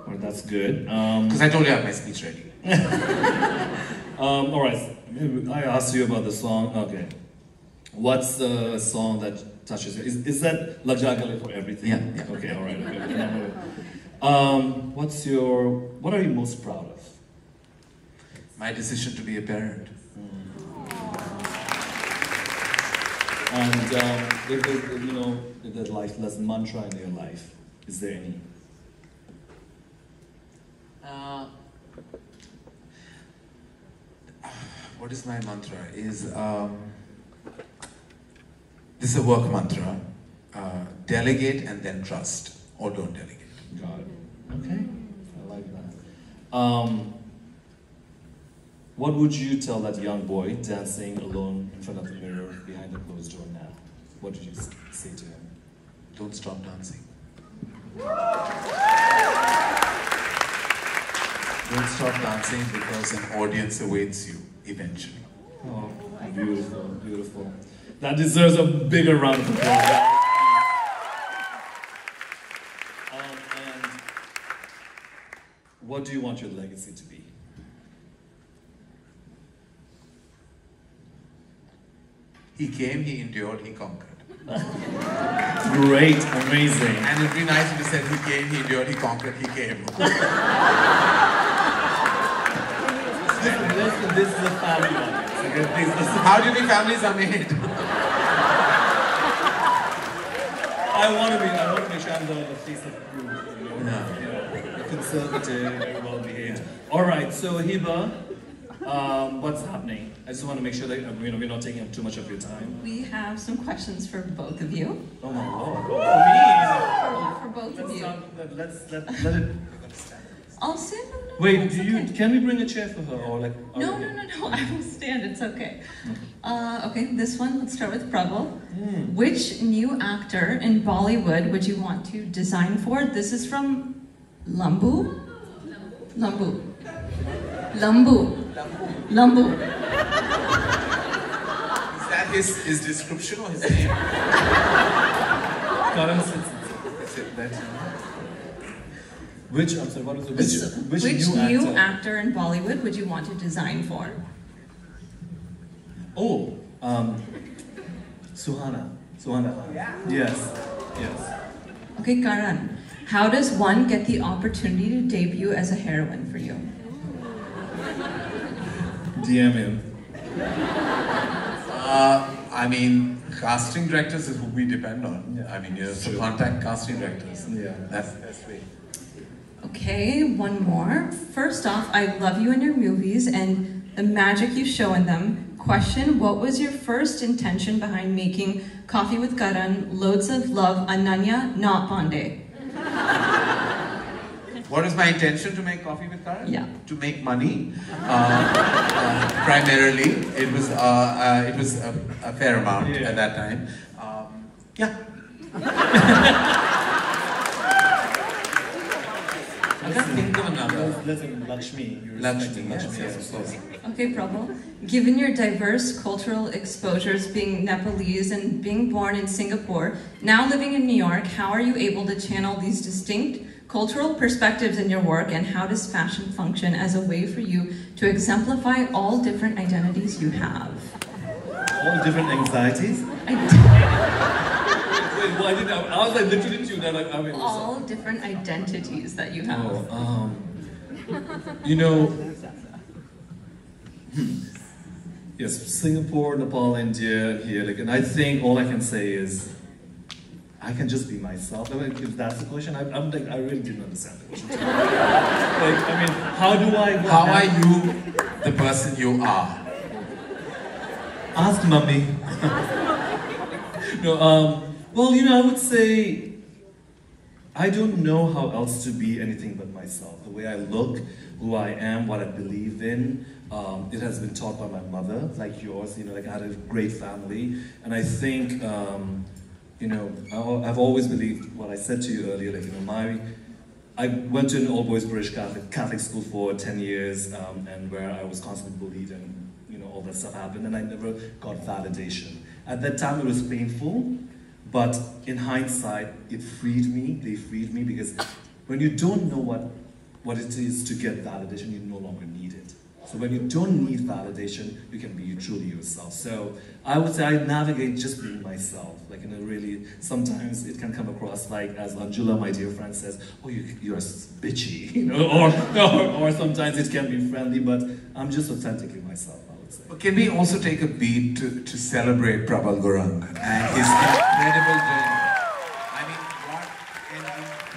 Well, that's good. Because I told you I have my speech ready. All right. I asked you about the song. Okay. What's the song that touches you? Is that Lag Ja Gale for everything? Yeah. Okay, all right. Okay. What are you most proud of? My decision to be a parent. And if there's life lesson mantra in your life, is there any? What is my mantra? This is a work mantra. Delegate and then trust, or don't delegate. Got it. Okay, I like that. What would you tell that young boy dancing alone in front of the mirror behind the closed door now? What did you say to him? Don't stop dancing. Don't stop dancing because an audience awaits you eventually. Oh, beautiful, beautiful. That deserves a bigger round of applause. And what do you want your legacy to be? He came, he endured, he conquered. Great, amazing. And it'd be nice if you said he came, he endured, he conquered, he came. This is a family audience. Okay? How do you think families are made? I want to make sure I'm the face of the group. You know? Conservative, very well behaved. All right, so Hiba, what's happening? I just want to make sure that we're not taking up too much of your time. We have some questions for both of you. Oh my Lord. For both of you. Let's let it. I'll sit. Wait, can we bring a chair for her or like? No. I will stand. It's okay. Okay, this one. Let's start with Prabal. Which new actor in Bollywood would you want to design for? This is from Lambu. Is that his description or his name? Karan, that's Which new actor in Bollywood would you want to design for? Oh, Suhana. Yes. Okay, Karan. How does one get the opportunity to debut as a heroine for you? DM him. I mean, casting directors is who we depend on. I mean, so contact casting directors. Yeah. That's the best way. Okay, one more. First off, I love you in your movies and the magic you show in them. Question, what was your first intention behind making Coffee with Karan, Loads of Love, Ananya, not Pandey? What is my intention to make Coffee with Karan? Yeah. To make money. Primarily, it was a fair amount at that time. Yeah. I can't think of another. Listen, Lakshmi. Lakshmi, yes, of course. Okay, Prabal. Given your diverse cultural exposures, being Nepalese and being born in Singapore, now living in New York, how are you able to channel these distinct cultural perspectives in your work, and how does fashion function as a way for you to exemplify all different identities you have? All different anxieties? Wait, well, I was like literally into that. Like, I mean, all different identities that you have. Oh, you know, yes, Singapore, Nepal, India, here, like, and I think all I can say is, I can just be myself. I mean, if that's the question, I'm like, I really didn't understand the question. Like, I mean, how do I? How are you the person you are? Ask mommy. No, well, you know, I would say, I don't know how else to be anything but myself. The way I look, who I am, what I believe in, it has been taught by my mother, like yours, you know, like I had a great family, and I think, you know, I've always believed what I said to you earlier, like, you know, I went to an all-boys British Catholic school for 10 years, and where I was constantly bullied and, you know, all that stuff happened, and I never got validation. At that time, it was painful, but in hindsight, it freed me, they freed me, because when you don't know what it is to get validation, you no longer need it. So when you don't need validation, you can be truly yourself. So I would say I navigate just being myself. Like, in a really, sometimes it can come across like, as Anjula, my dear friend, says, oh, you're bitchy, you know, or sometimes it can be friendly, but I'm just authentically myself, I would say. But can we also take a beat to celebrate Prabal Gurung and his incredible journey? I mean, what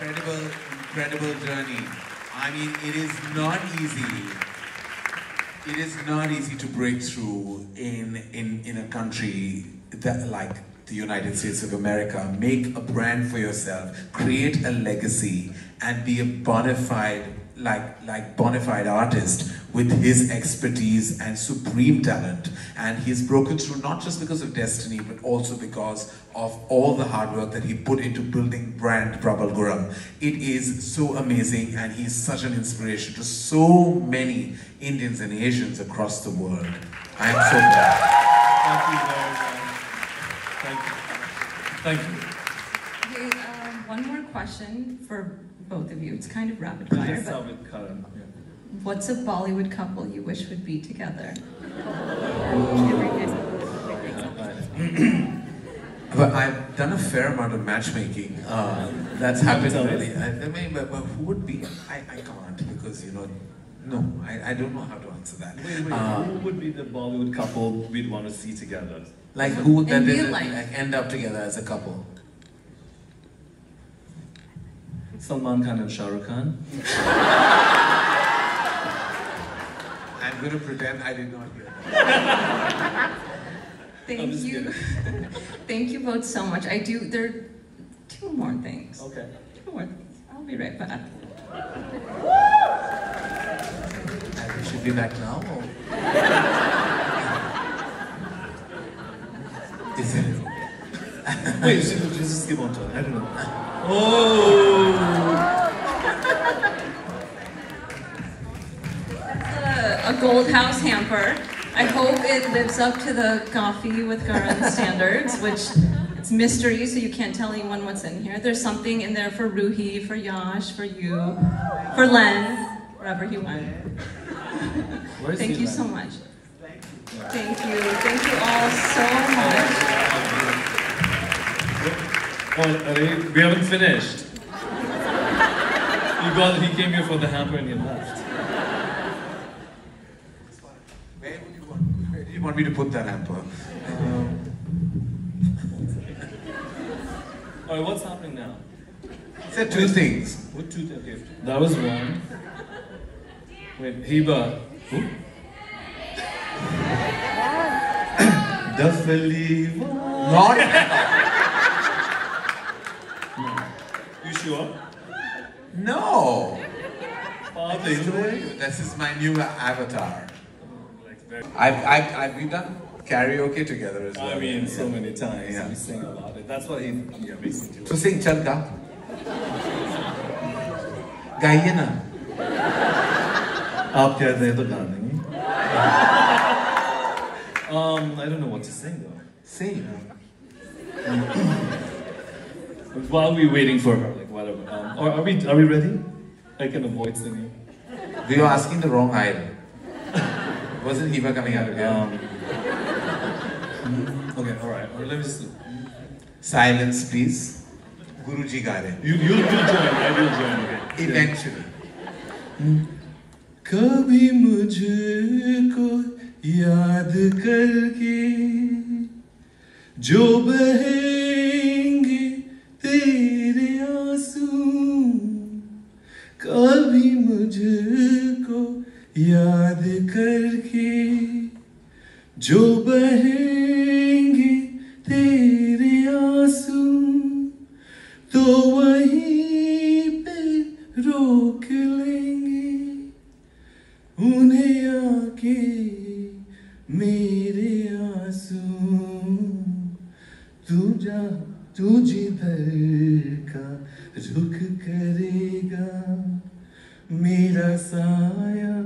an incredible journey. I mean, it is not easy. It is not easy to break through in a country that, like the United States of America, make a brand for yourself, create a legacy, and be a bona fide artist with his expertise and supreme talent. And he's broken through not just because of destiny, but also because of all the hard work that he put into building brand Prabal Gurung. It is so amazing, and he's such an inspiration to so many Indians and Asians across the world. I am so glad. Thank you very much. Thank you. Okay, one more question for both of you. It's kind of rapid fire. Let's start with Karan. Yeah. What's a Bollywood couple you wish would be together? But I've done a fair amount of matchmaking. That's happened really. I mean, but who would be? I can't, because, you know, no, I don't know how to answer that. Wait, who would be the Bollywood couple we'd want to see together? Like who that real did life. like end up together as a couple? Salman Khan and Shah Rukh Khan. I'm going to pretend I did not hear that. Thank you. Thank you both so much. There are two more things. Okay. Two more things. I'll be right back. I should be back now, or? Is it? Wait, just skip on to it. I don't know. Oh! That's a gold house hamper. I hope it lives up to the Coffee with Karan standards, which it's mystery, so you can't tell anyone what's in here. There's something in there for Ruhi, for Yash, for you, for Len, wherever he went. Thank you so much. Thank you. Thank you all so much. Oh, we haven't finished. He came here for the hamper and he left. Where do you want me to put that hamper? Alright, what's happening now? He said two things. What two things? Okay, that was one. Wait, Hiba. Who? Duffali. Not. You sure? No. Father, This is my new avatar. We've done karaoke together as well. I mean, so many times. Yeah. We sing a lot. That's what he makes me do. So sing Chalka. गाइए ना. आप कहते हैं तो गा देंगे. I don't know what to sing though. Sing. While we're waiting for her, like whatever. Or are we ready? I can avoid singing. We were asking the wrong aisle. Wasn't Hiba coming out of here? Okay, alright. Let me just. Silence, please. Guruji got it. You'll join. I will join. Okay. Eventually. कभी मुझको याद करके जो बहेंगे तेरे आंसू कभी मुझको याद करके जो बहेंगे तेरे आंसू तो वहीं पे रोक लेंगे उन्हें आके मेरे आंसू तू जिधर का रुख करेगा मेरा साया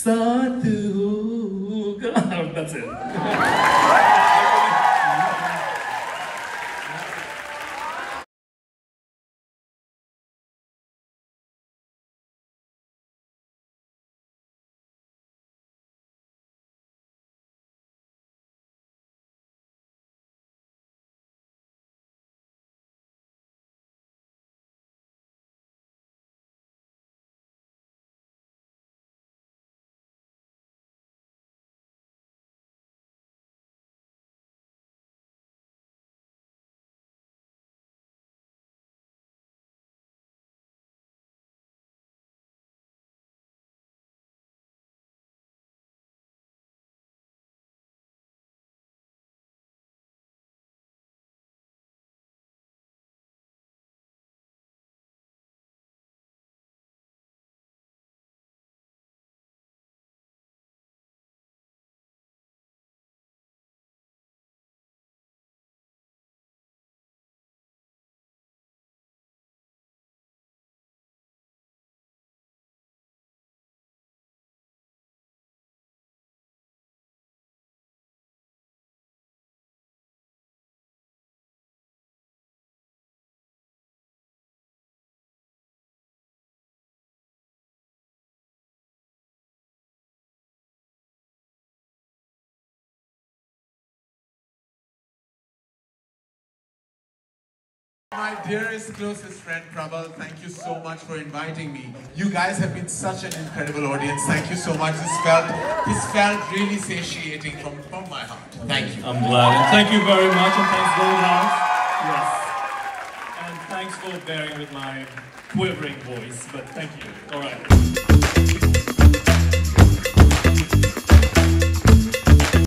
साथ होगा. That's it. My dearest, closest friend Prabal, thank you so much for inviting me. You guys have been such an incredible audience. Thank you so much. This felt really satiating from my heart. Thank you. I'm glad. And thank you very much. And thanks Bollystars. Yes. And thanks for bearing with my quivering voice. But thank you. All right.